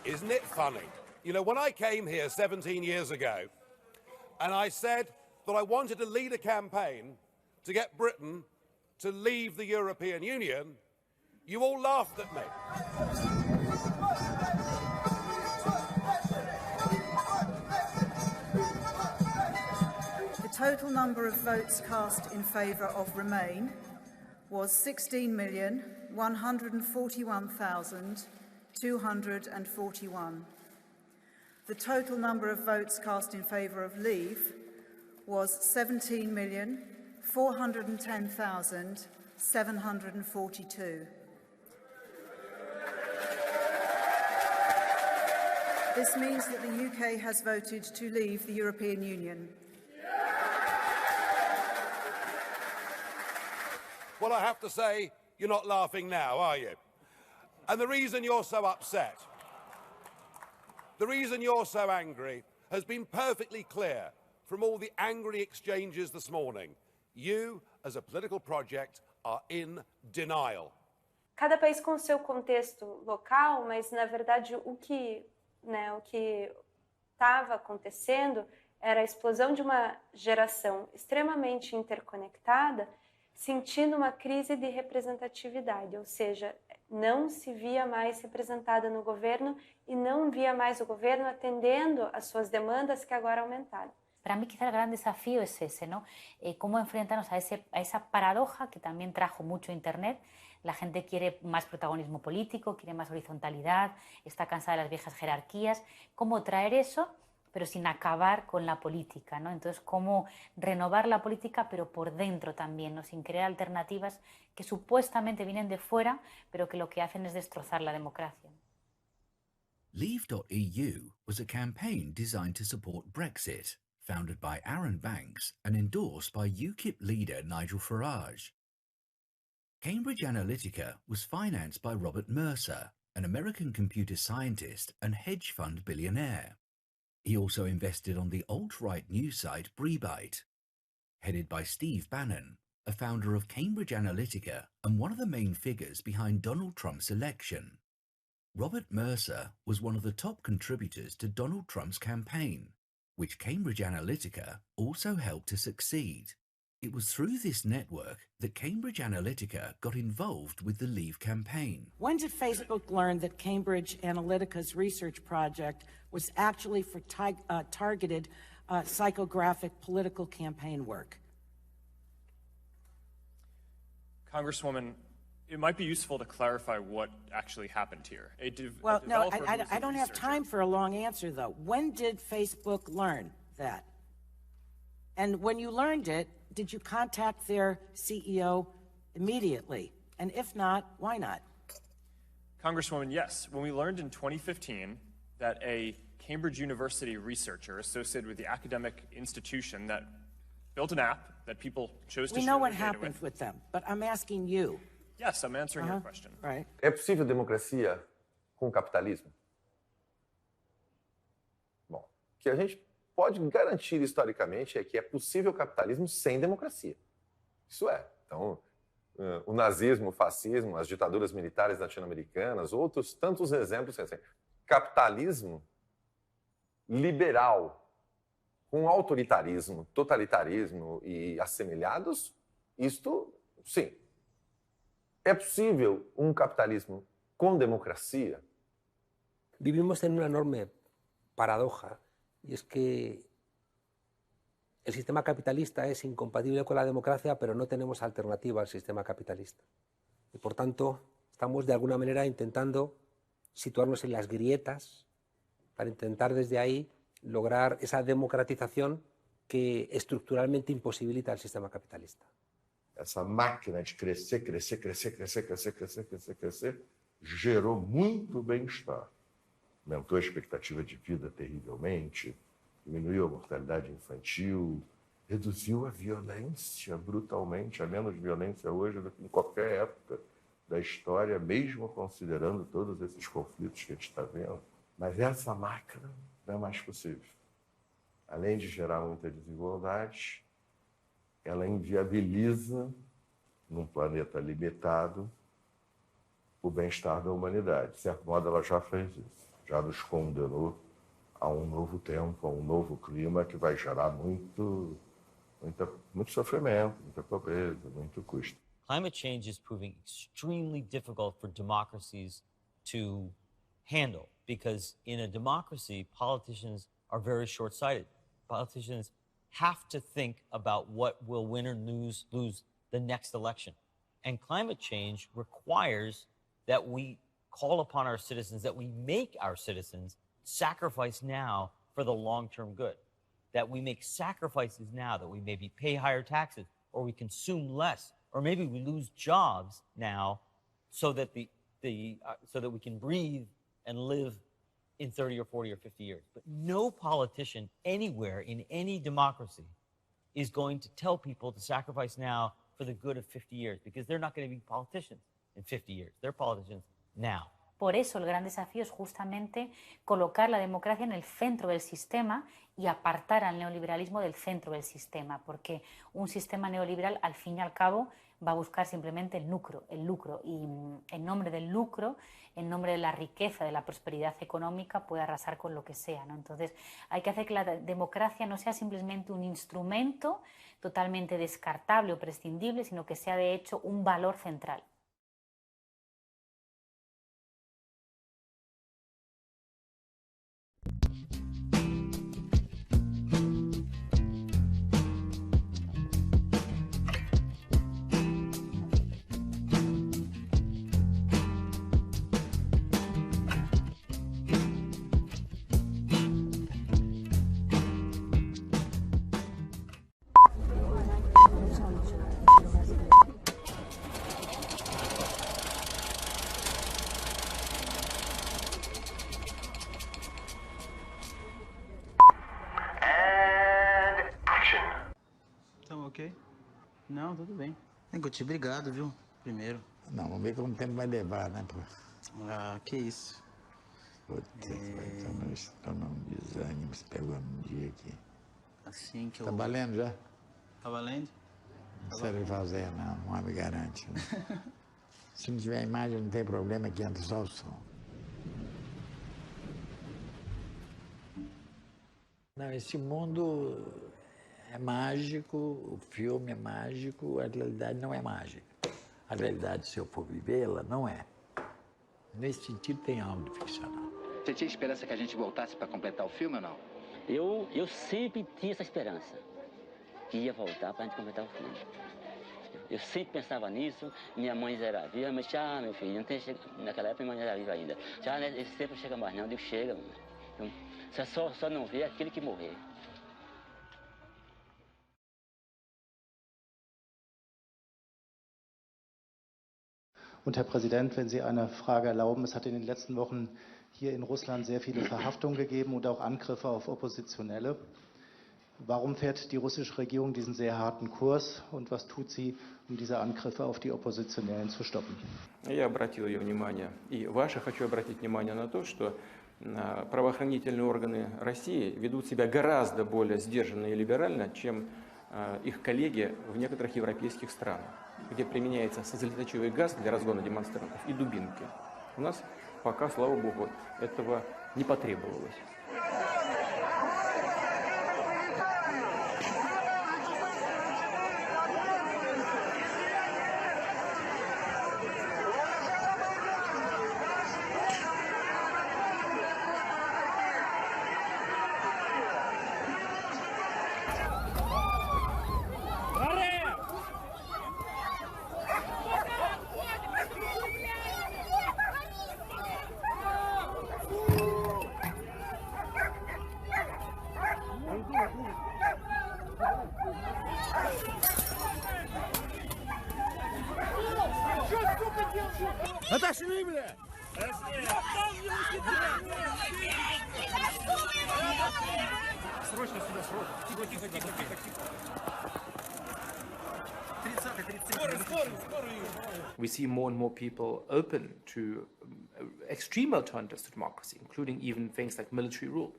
Isn't it funny? You know, when I came here 17 years ago, and I said that I wanted to lead a campaign to get Britain to leave the European Union, you all laughed at me. The total number of votes cast in favour of Remain was 16,141,241. The total number of votes cast in favour of Leave was 17,410,742. This means that the UK has voted to leave the European Union. Well, I have to say, you're not laughing now, are you? And the reason you're so upset, the reason you're so angry, has been perfectly clear from all the angry exchanges this morning. You, as a political project, are in denial. Cada país com seu contexto local, mas na verdade o que estava acontecendo era a explosão de uma geração extremamente interconectada, sentindo uma crise de representatividade, ou seja, não se via mais representada no governo e não via mais o governo atendendo às suas demandas que agora aumentaram. Para mí quizá el gran desafío es ese, ¿no? Cómo enfrentarnos a esa paradoja que también trajo mucho Internet. La gente quiere más protagonismo político, quiere más horizontalidad, está cansada de las viejas jerarquías. ¿Cómo traer eso, pero sin acabar con la política, ¿no? Entonces, cómo renovar la política, pero por dentro también, ¿no? Sin crear alternativas que supuestamente vienen de fuera, pero que lo que hacen es destrozar la democracia. Leave.eu was a campaign designed to support Brexit, founded by Aaron Banks and endorsed by UKIP leader Nigel Farage. Cambridge Analytica was financed by Robert Mercer, an American computer scientist and hedge fund billionaire. He also invested on the alt-right news site Breitbart. Headed by Steve Bannon, a founder of Cambridge Analytica and one of the main figures behind Donald Trump's election. Robert Mercer was one of the top contributors to Donald Trump's campaign, which Cambridge Analytica also helped to succeed. It was through this network that Cambridge Analytica got involved with the Leave campaign. When did Facebook learn that Cambridge Analytica's research project was actually for targeted psychographic political campaign work? Congresswoman, it might be useful to clarify what actually happened here. I don't have time for a long answer, though. When did Facebook learn that? And when you learned it, did you contact their CEO immediately? And if not, why not? Congresswoman, yes. When we learned in 2015 that a Cambridge University researcher associated with the academic institution that built an app that people chose to share their data with. We know what happened with them, but I'm asking you. Yes, I'm answering your question. Right. É possível democracia com capitalismo? Bom, o que a gente pode garantir historicamente é que é possível capitalismo sem democracia. Isso é. Então, o nazismo, o fascismo, as ditaduras militares latino-americanas, outros tantos exemplos. Assim, capitalismo liberal com autoritarismo, totalitarismo e assemelhados, isto, sim. É possível um capitalismo com democracia? Vivimos en una enorme paradoja, y es que el sistema capitalista es incompatible con la democracia, pero no tenemos alternativa al sistema capitalista. Y por tanto, estamos de alguna manera intentando situarnos en las grietas para intentar desde ahí lograr esa democratización que estructuralmente imposibilita el sistema capitalista. Essa máquina de crescer, gerou muito bem-estar. Aumentou a expectativa de vida terrivelmente, diminuiu a mortalidade infantil, reduziu a violência brutalmente, há menos violência hoje do que em qualquer época da história, mesmo considerando todos esses conflitos que a gente está vendo. Mas essa máquina não é mais possível. Além de gerar muita desigualdade, ela inviabiliza, num planeta limitado, o bem-estar da humanidade. De certo modo, ela já fez isso, já nos condenou a um novo tempo, a um novo clima que vai gerar muito sofrimento, muita pobreza, muito custo. Climate change is proving extremely difficult for democracies to handle because in a democracy, politicians are very short-sighted. Politicians have to think about what will win or lose the next election. And climate change requires that we call upon our citizens, that we make our citizens sacrifice now for the long-term good, that we make sacrifices now, that we maybe pay higher taxes or we consume less, or maybe we lose jobs now so that so that we can breathe and live in 30 or 40 or 50 years. But no politician anywhere in any democracy is going to tell people to sacrifice now for the good of 50 years, because they're not going to be politicians in 50 years. They're politicians now. Por eso el gran desafío es justamente colocar la democracia en el centro del sistema y apartar al neoliberalismo del centro del sistema, porque un sistema neoliberal al fin y al cabo va a buscar simplemente el lucro, y en nombre del lucro, en nombre de la riqueza, de la prosperidad económica, puede arrasar con lo que sea, ¿no? Entonces hay que hacer que la democracia no sea simplemente un instrumento totalmente descartable o prescindible, sino que sea de hecho un valor central. Ok? Não, tudo bem. Guti, obrigado, viu? Primeiro. Não, vamos ver como o tempo vai levar, né, pô? Ah, que isso. Putz, estou num desânimo, se pegou num dia aqui. Assim que eu... Tá valendo já? Tá valendo? Não serve fazer, não. Um homem garante. Né? Se não tiver imagem, não tem problema, que entra só o som. Não, esse mundo é mágico, o filme é mágico, a realidade não é mágica. A realidade, se eu for vivê-la, não é. Nesse sentido, tem algo de ficcional. Você tinha esperança que a gente voltasse para completar o filme ou não? Eu sempre tinha essa esperança, que ia voltar para a gente completar o filme. Eu sempre pensava nisso, minha mãe era viva, mas meu filho, não tem... naquela época minha mãe era viva ainda. Esse tempo não chega mais não, eu digo, chega, mano. Você só não vê aquele que morrer. Und Herr Präsident, wenn Sie eine Frage erlauben, es hat in den letzten Wochen hier in Russland sehr viele Verhaftungen gegeben und auch Angriffe auf Oppositionelle. Warum fährt die russische Regierung diesen sehr harten Kurs und was tut sie, um diese Angriffe auf die Oppositionellen zu stoppen? Я обратил ее внимание, и ваше хочу обратить внимание на то, что правоохранительные органы России ведут себя гораздо более сдержанно и либерально, чем их коллеги в некоторых европейских странах, где применяется слезоточивый газ для разгона демонстрантов и дубинки. У нас пока, слава богу, этого не потребовалось. Отошли, бля! We see more and more people open to extreme alternatives to democracy, including even things like military rule.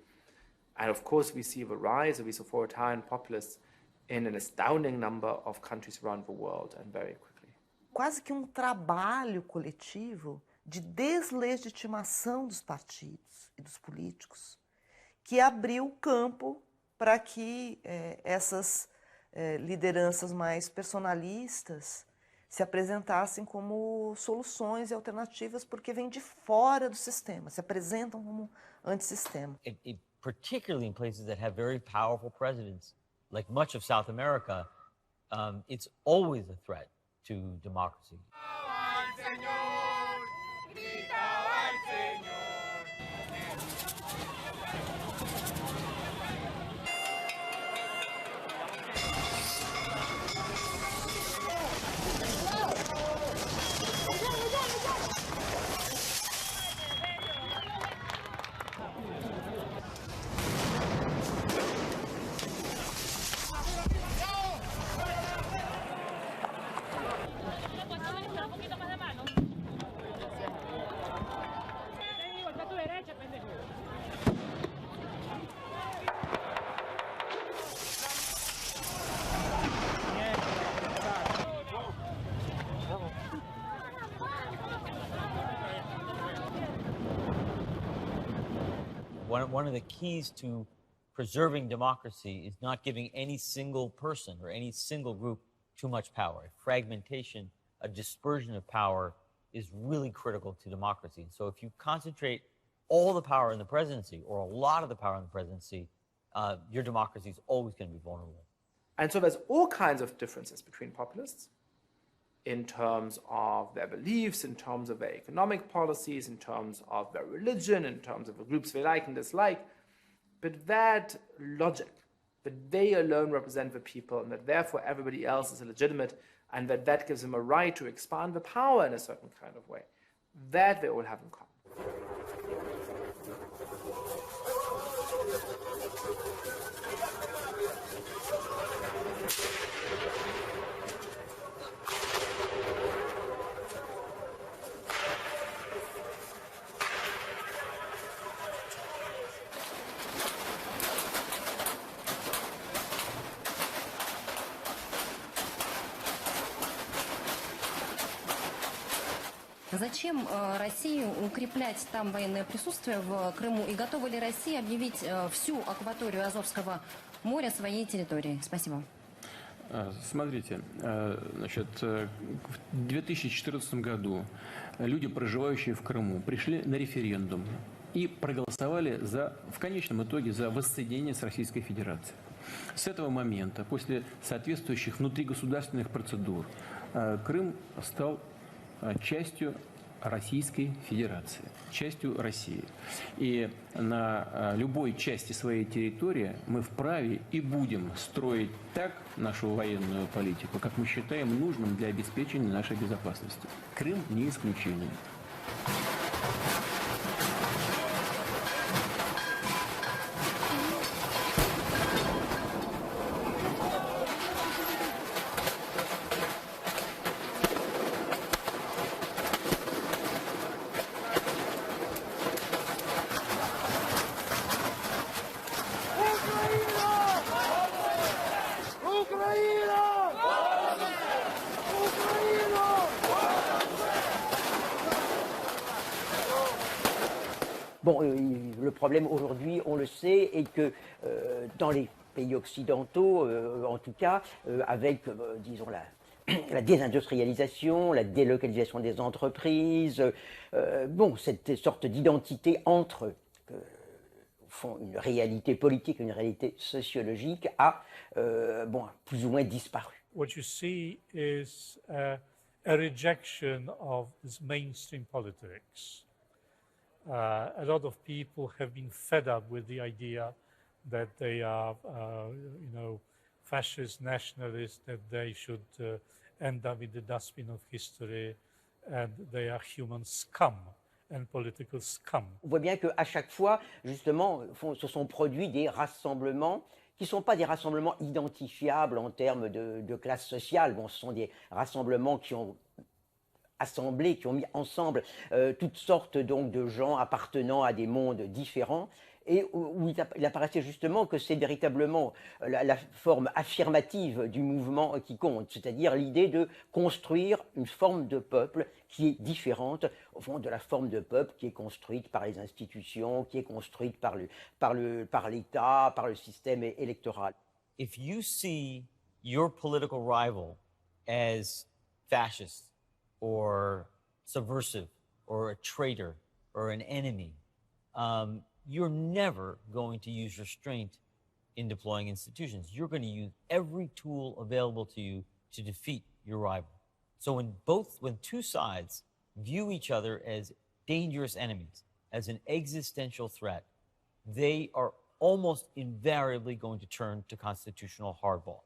And of course, we see the rise of these authoritarian populists in an astounding number of countries around the world, and very quickly. Quase que trabalho coletivo de deslegitimação dos partidos e dos políticos, que abriu o campo para que essas lideranças mais personalistas se apresentassem como soluções e alternativas, porque vêm de fora do sistema, se apresentam como antissistema. Particularly in places that have very powerful presidents, like much of South America, it's always a threat to democracy. One of the keys to preserving democracy is not giving any single person or any single group too much power. Fragmentation, a dispersion of power is really critical to democracy. So if you concentrate all the power in the presidency or a lot of the power in the presidency, your democracy is always going to be vulnerable. And so there's all kinds of differences between populists in terms of their beliefs, in terms of their economic policies, in terms of their religion, in terms of the groups they like and dislike. But that logic, that they alone represent the people and that therefore everybody else is illegitimate and that gives them a right to expand the power in a certain kind of way, that they all have in common. Зачем России укреплять там военное присутствие в Крыму? И готова ли Россия объявить всю акваторию Азовского моря своей территорией? Спасибо. Смотрите, значит, в 2014 году люди, проживающие в Крыму, пришли на референдум и проголосовали в конечном итоге за воссоединение с Российской Федерацией. С этого момента, после соответствующих внутригосударственных процедур, Крым стал частью Российской Федерации, частью России. И на любой части своей территории мы вправе и будем строить так нашу военную политику, как мы считаем нужным для обеспечения нашей безопасности. Крым не исключение. Bon, le problème aujourd'hui, on le sait, est que dans les pays occidentaux, en tout cas, avec, disons, la désindustrialisation, la délocalisation des entreprises, bon, cette sorte d'identité entre au fond, une réalité politique et une réalité sociologique a bon, plus ou moins disparu. What you see is a rejection of this mainstream politics. A lot of people have been fed up with the idea that they are, you know, fascist nationalists, that they should end up in the dustbin of history, and they are human scum. and political scum. On voit bien qu'à chaque fois, justement, se sont produits des rassemblements qui ne sont pas des rassemblements identifiables en termes de classe sociale. Bon, ce sont des rassemblements qui ont assemblé, qui ont mis ensemble toutes sortes donc de gens appartenant à des mondes différents, et où il apparaissait justement que c'est véritablement la forme affirmative du mouvement qui compte, c'est-à-dire l'idée de construire une forme de peuple qui est différente, au fond, de la forme de peuple qui est construite par les institutions, qui est construite par l'État, par le système électoral. If you see your political rival as fascist or subversive or a traitor or an enemy, you're never going to use restraint in deploying institutions. You're going to use every tool available to you to defeat your rival. So when two sides view each other as dangerous enemies, as an existential threat, they are almost invariably going to turn to constitutional hardball.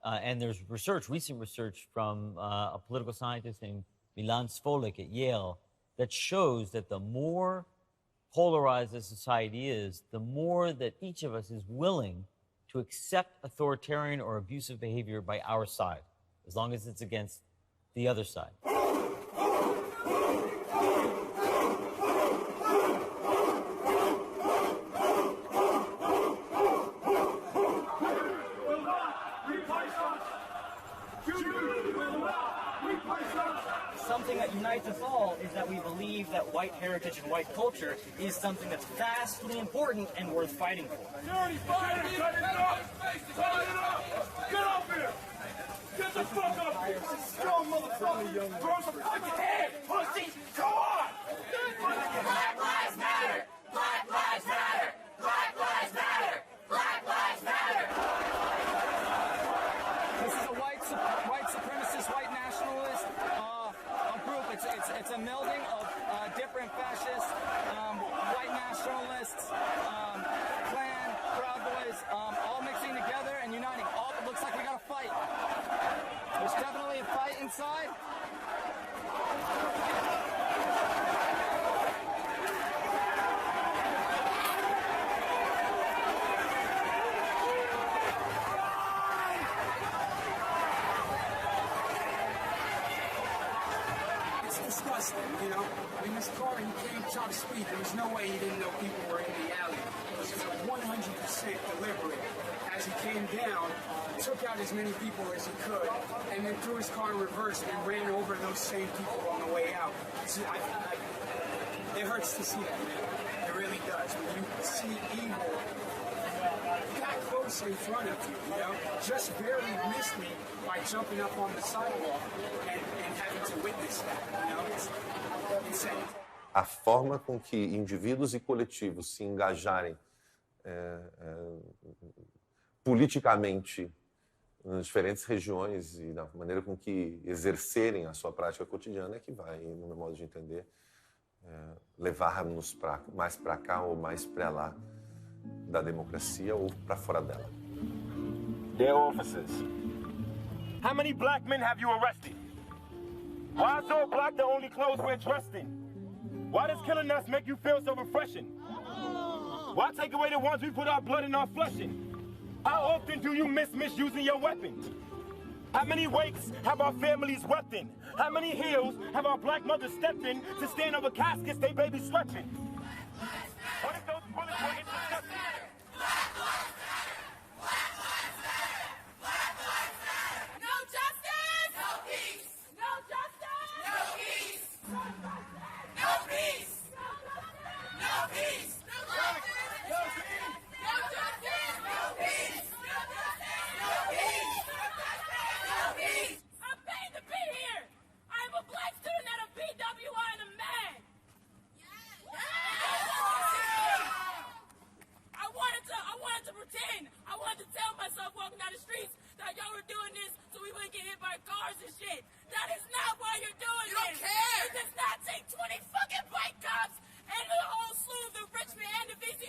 And there's recent research from a political scientist named Milan Svolek at Yale that shows that the more polarized a society is, the more that each of us is willing to accept authoritarian or abusive behavior by our side, as long as it's against the other side. Something that unites us all is that we believe that white heritage and white culture is something that's vastly important and worth fighting for. Dirty fire! Cut it up! Cut it up! Get up here! Get the fuck up here! Strong motherfucker! Throw some fucking head! Pussy! Come on! Black lives matter! Black lives matter! Black lives matter! Black lives matter! This is a white supremacist, white nationalist group. It's a melding of different fascists, white nationalists, Klan, Proud Boys, all mixing together and uniting. It looks like we got a fight. There's definitely a fight inside. You know, in this car, he came top speed. There was no way he didn't know people were in the alley. It was 100% deliberate. As he came down, took out as many people as he could, and then threw his car in reverse and ran over those same people on the way out. It hurts to see that, man. It really does. When you see evil that close in front of you, you know, just barely missed me by jumping up on the sidewalk and having to witness that, you know, it's insane. A forma com que indivíduos e coletivos se engajarem politicamente nas diferentes regiões e na maneira com que exercerem a sua prática cotidiana é que vai, no meu modo de entender, levar-nos mais para cá ou mais para lá da democracia ou para fora dela. Dear officers, how many black men have you arrested? Why is all black the only clothes we're dressed in? Why does killing us make you feel so refreshing? Why take away the ones we put our blood and our flesh in? How often do you misusing your weapons? How many wakes have our families wept in? How many hills have our black mothers stepped in to stand over caskets they babies slept in? What if those bullets were intercepted? No justice! No peace! No justice! No peace! No peace! No peace! No justice! No peace! No justice! No peace! No justice! No peace! No peace! I'm paid to be here! I'm a black student at a PWI and a man! I wanted to pretend. I wanted to tell myself walking down the streets that y'all were doing this so we wouldn't get hit by cars and shit. That is not why you're doing this. You don't care. It does not take 20 fucking white cops and the whole slew of the Richmond and the VC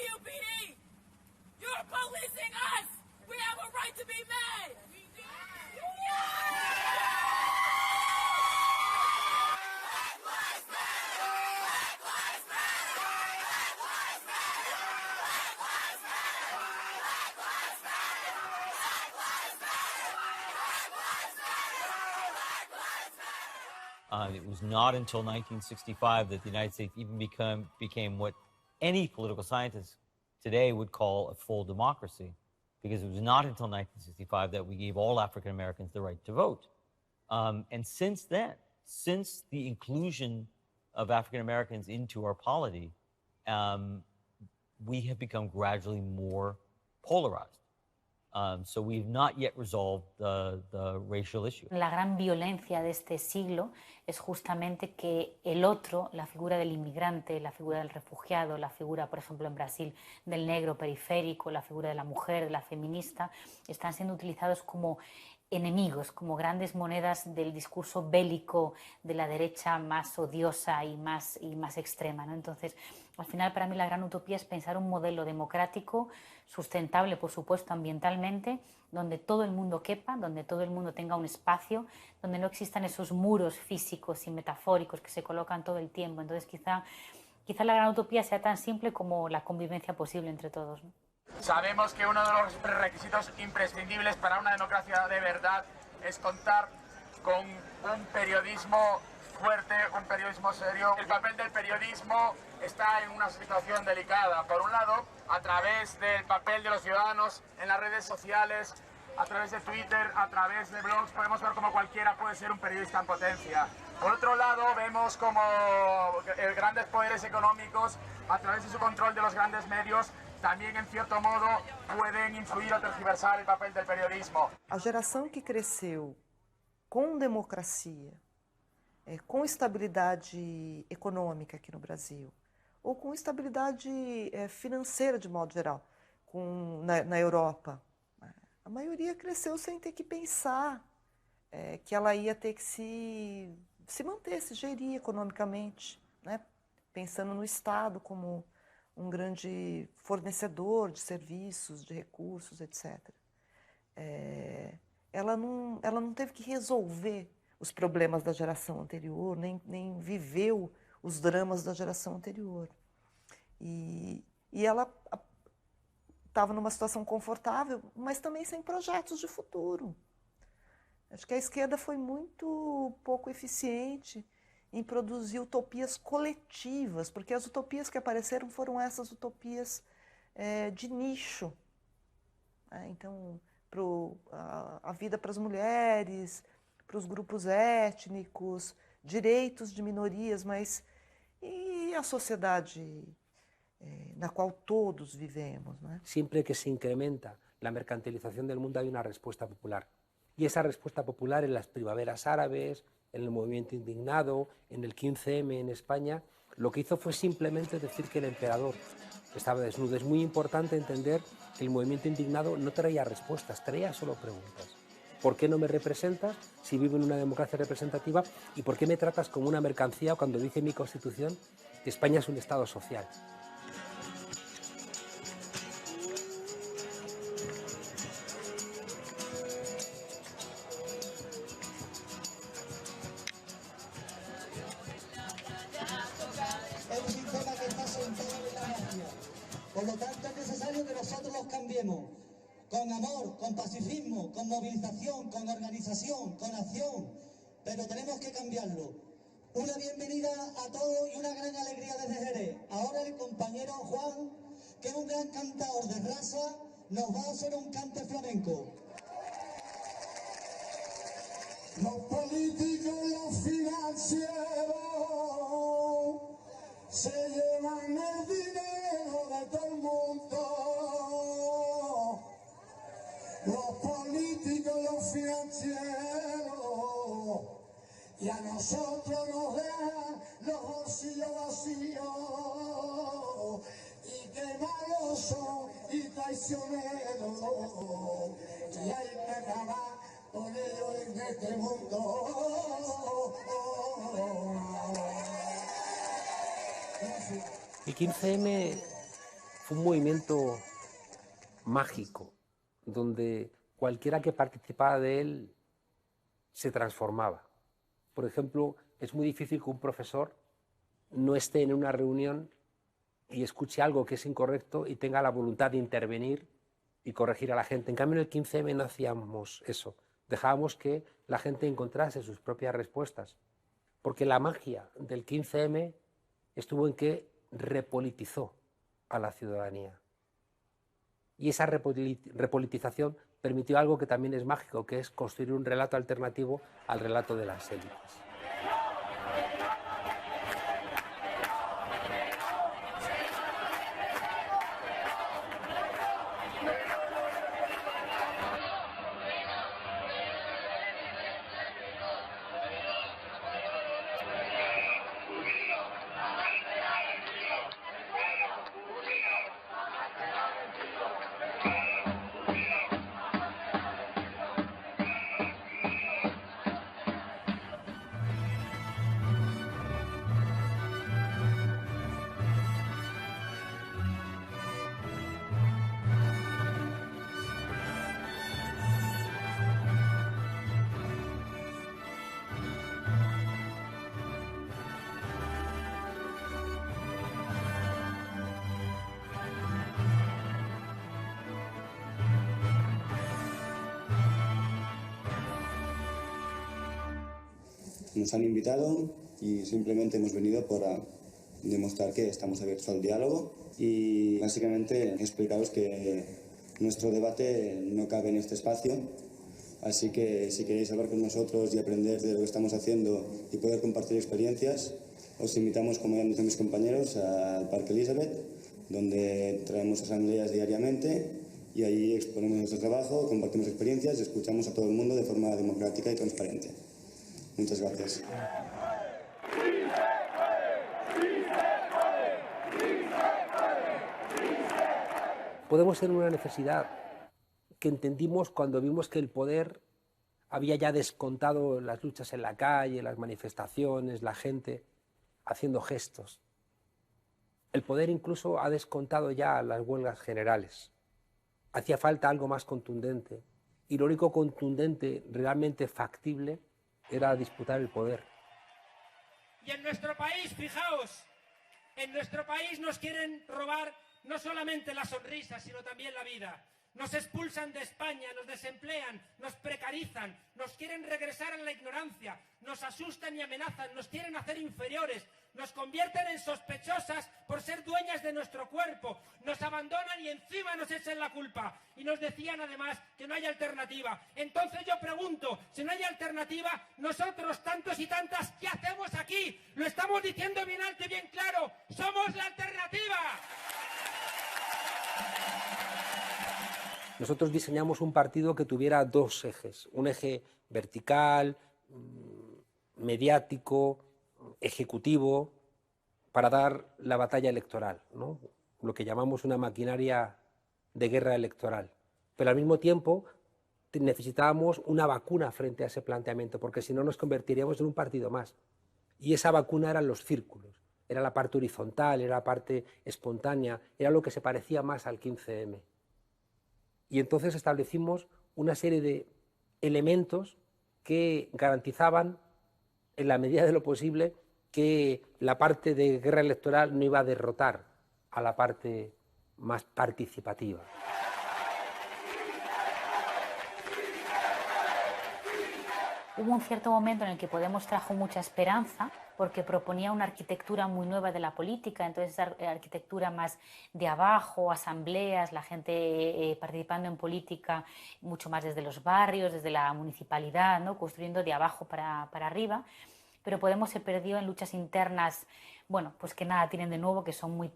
It was not until 1965 that the United States even became what any political scientist today would call a full democracy, because it was not until 1965 that we gave all African Americans the right to vote. And since then, since the inclusion of African Americans into our polity, we have become gradually more polarized. So we've not yet resolved the racial issue. La gran violencia de este siglo es justamente que el otro, la figura del inmigrante, la figura del refugiado, la figura, por ejemplo, en Brasil, del negro periférico, la figura de la mujer, de la feminista, están siendo utilizados como enemigos, como grandes monedas del discurso bélico de la derecha más odiosa y más extrema, ¿no? Entonces, al final, para mí la gran utopía es pensar un modelo democrático, sustentable, por supuesto, ambientalmente, donde todo el mundo quepa, donde todo el mundo tenga un espacio, donde no existan esos muros físicos y metafóricos que se colocan todo el tiempo. Entonces, quizá la gran utopía sea tan simple como la convivencia posible entre todos, ¿no? Sabemos que uno de los requisitos imprescindibles para una democracia de verdad es contar con un periodismo fuerte, un periodismo serio. El papel del periodismo está en una situación delicada. Por un lado, a través del papel de los ciudadanos en las redes sociales, a través de Twitter, a través de blogs, podemos ver cómo cualquiera puede ser un periodista en potencia. Por otro lado, vemos como grandes poderes económicos, a través de su control de los grandes medios, também, em certo modo, podem influir ou tergiversar o papel do periodismo. A geração que cresceu com democracia, com estabilidade econômica aqui no Brasil, ou com estabilidade financeira de modo geral, na Europa, a maioria cresceu sem ter que pensar que ela ia ter que se manter, se gerir economicamente, né? Pensando no Estado como um grande fornecedor de serviços, de recursos, etc. Ela não teve que resolver os problemas da geração anterior, nem viveu os dramas da geração anterior. E ela estava numa situação confortável, mas também sem projetos de futuro. Acho que a esquerda foi muito pouco eficiente em produzir utopias coletivas, porque as utopias que apareceram foram essas utopias de nicho. Então, a vida para as mulheres, para os grupos étnicos, direitos de minorias, mas e a sociedade na qual todos vivemos, ¿no? Siempre que se incrementa la mercantilización del mundo hay una respuesta popular. Y esa respuesta popular en las primaveras árabes, en el movimiento indignado, en el 15M en España, lo que hizo fue simplemente decir que el emperador estaba desnudo. Es muy importante entender que el movimiento indignado no traía respuestas, traía solo preguntas. ¿Por qué no me representas si vivo en una democracia representativa? ¿Y por qué me tratas como una mercancía cuando dice mi Constitución que España es un Estado social? Por lo tanto, es necesario que nosotros los cambiemos con amor, con pacifismo, con movilización, con organización, con acción, pero tenemos que cambiarlo. Una bienvenida a todos y una gran alegría desde Jerez. Ahora el compañero Juan, que es un gran cantador de raza, nos va a hacer un cante flamenco. Los políticos y los financieros se llevan el dinero de todo el mundo. Los políticos y los financieros, y a nosotros nos dejan los bolsillos vacíos. Y qué malos son y traicioneros, y hay que acabar con ellos en este mundo. El 15M fue un movimiento mágico, donde cualquiera que participaba de él se transformaba. Por ejemplo, es muy difícil que un profesor no esté en una reunión y escuche algo que es incorrecto y tenga la voluntad de intervenir y corregir a la gente. En cambio, en el 15M no hacíamos eso. Dejábamos que la gente encontrase sus propias respuestas. Porque la magia del 15M estuvo en que repolitizó a la ciudadanía. Y esa repolitización permitió algo que también es mágico, que es construir un relato alternativo al relato de las élites. Nos han invitado y simplemente hemos venido para demostrar que estamos abiertos al diálogo y básicamente explicaros que nuestro debate no cabe en este espacio, así que si queréis hablar con nosotros y aprender de lo que estamos haciendo y poder compartir experiencias, os invitamos, como ya han dicho mis compañeros, al Parque Elizabeth, donde traemos asambleas diariamente y ahí exponemos nuestro trabajo, compartimos experiencias y escuchamos a todo el mundo de forma democrática y transparente. Muchas gracias. Podemos ser una necesidad que entendimos cuando vimos que el poder había ya descontado las luchas en la calle, las manifestaciones, la gente haciendo gestos. El poder incluso ha descontado ya las huelgas generales. Hacía falta algo más contundente y lo único contundente, realmente factible, era disputar el poder. Y en nuestro país, fijaos, en nuestro país nos quieren robar no solamente la sonrisa, sino también la vida. Nos expulsan de España, nos desemplean, nos precarizan, nos quieren regresar a la ignorancia, nos asustan y amenazan, nos quieren hacer inferiores, nos convierten en sospechosas por ser dueñas de nuestro cuerpo, nos abandonan y encima nos echan la culpa. Y nos decían además que no hay alternativa. Entonces yo pregunto, si no hay alternativa, nosotros, tantos y tantas, ¿qué hacemos aquí? Lo estamos diciendo bien alto y bien claro, ¡somos la alternativa! Nosotros diseñamos un partido que tuviera dos ejes, un eje vertical, mediático, ejecutivo, para dar la batalla electoral, ¿no? Lo que llamamos una maquinaria de guerra electoral. Pero al mismo tiempo necesitábamos una vacuna frente a ese planteamiento, porque si no nos convertiríamos en un partido más. Y esa vacuna eran los círculos, era la parte horizontal, era la parte espontánea, era lo que se parecía más al 15M. Y entonces establecimos una serie de elementos que garantizaban, en la medida de lo posible, que la parte de guerra electoral no iba a derrotar a la parte más participativa. Hubo un cierto momento en el que Podemos trajo mucha esperanza porque proponía una arquitectura muy nueva de la política, entonces esa arquitectura más de abajo, asambleas, la gente participando en política mucho más desde los barrios, desde la municipalidad, ¿no? Construyendo de abajo para arriba. Pero Podemos se perdió en luchas internas, bueno, pues que nada tienen de nuevo, que son muy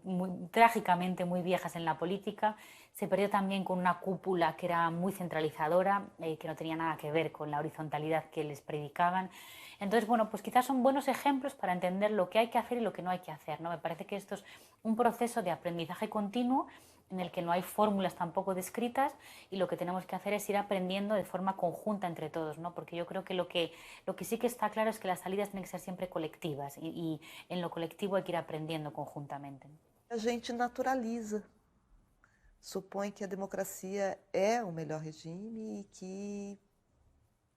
trágicamente muy viejas en la política. Se perdió también con una cúpula que era muy centralizadora, que no tenía nada que ver con la horizontalidad que les predicaban. Entonces, bueno, pues quizás son buenos ejemplos para entender lo que hay que hacer y lo que no hay que hacer, ¿no? Me parece que esto es un proceso de aprendizaje continuo en el que no hay fórmulas tampoco descritas y lo que tenemos que hacer es ir aprendiendo de forma conjunta entre todos, ¿no? Porque yo creo que lo que sí que está claro es que las salidas tienen que ser siempre colectivas y en lo colectivo hay que ir aprendiendo conjuntamente. A gente naturaliza, supõe que a democracia é o melhor regime e que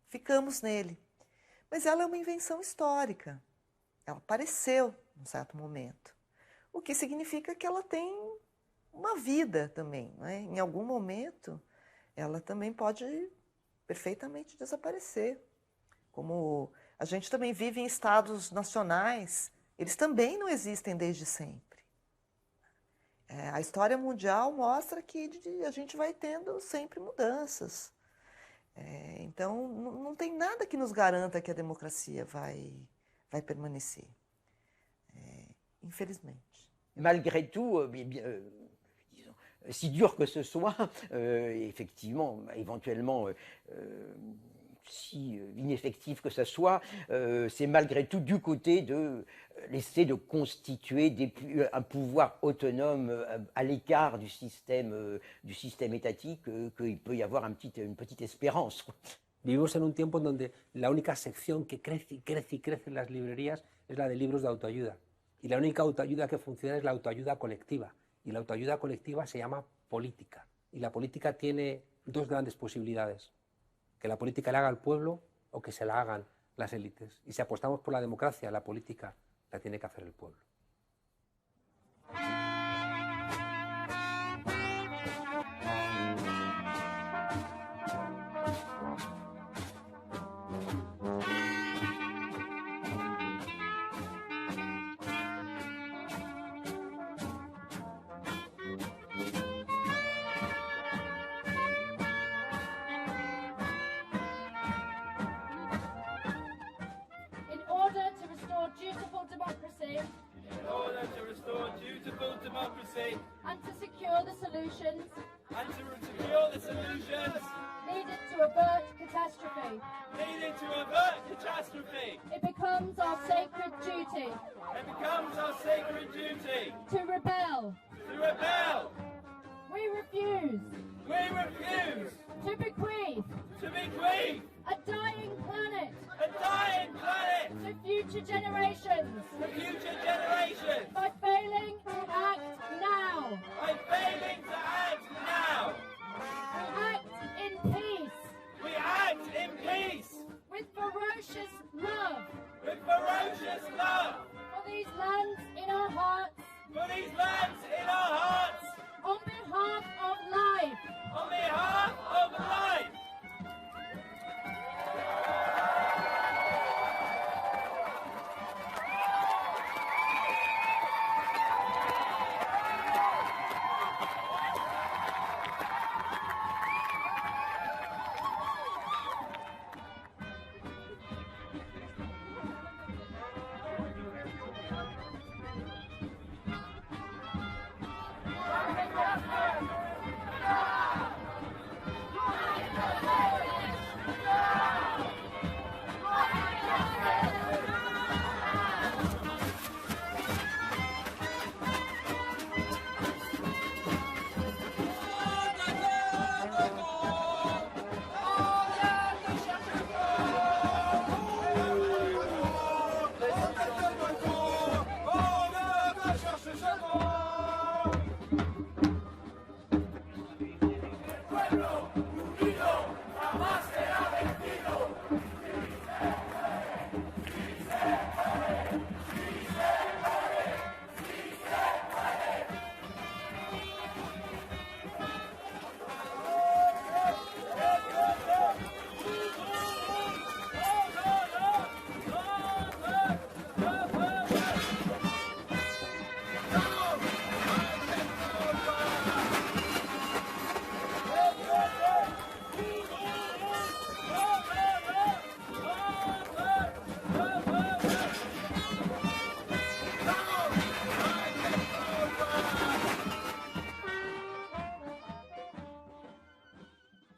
ficamos nele. Mas ela é uma invenção histórica, ela apareceu num certo momento, o que significa que ela tem uma vida também, né? Em algum momento ela também pode perfeitamente desaparecer, como A gente também vive em estados nacionais, eles também não existem desde sempre. A história mundial mostra que a gente vai tendo sempre mudanças. Então, não tem nada que nos garanta que a democracia vai permanecer, infelizmente. Malgré tout, si dur que ce soit, effectivement, éventuellement, si ineffectif que ça soit, c'est malgré tout du côté de l'essai de constituer un pouvoir autonome à l'écart du système étatique qu'il peut y avoir une petite espérance. Vivimos en un tiempo en donde la única sección que crece y crece y crece en las librerías es la de libros de autoayuda. Y la única autoayuda que funciona es la autoayuda colectiva. Y la autoayuda colectiva se llama política. Y la política tiene dos grandes posibilidades. Que la política la haga el pueblo o que se la hagan las élites. Y si apostamos por la democracia, la política la tiene que hacer el pueblo. And to secure the solutions needed to avert catastrophe. It becomes our sacred duty. To rebel. We refuse. To bequeath. A dying planet. To future generations. By failing to act now. We act in peace. With ferocious love. For these lands in our hearts. On behalf of life.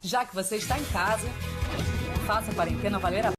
Já que você está em casa, faça a quarentena valer a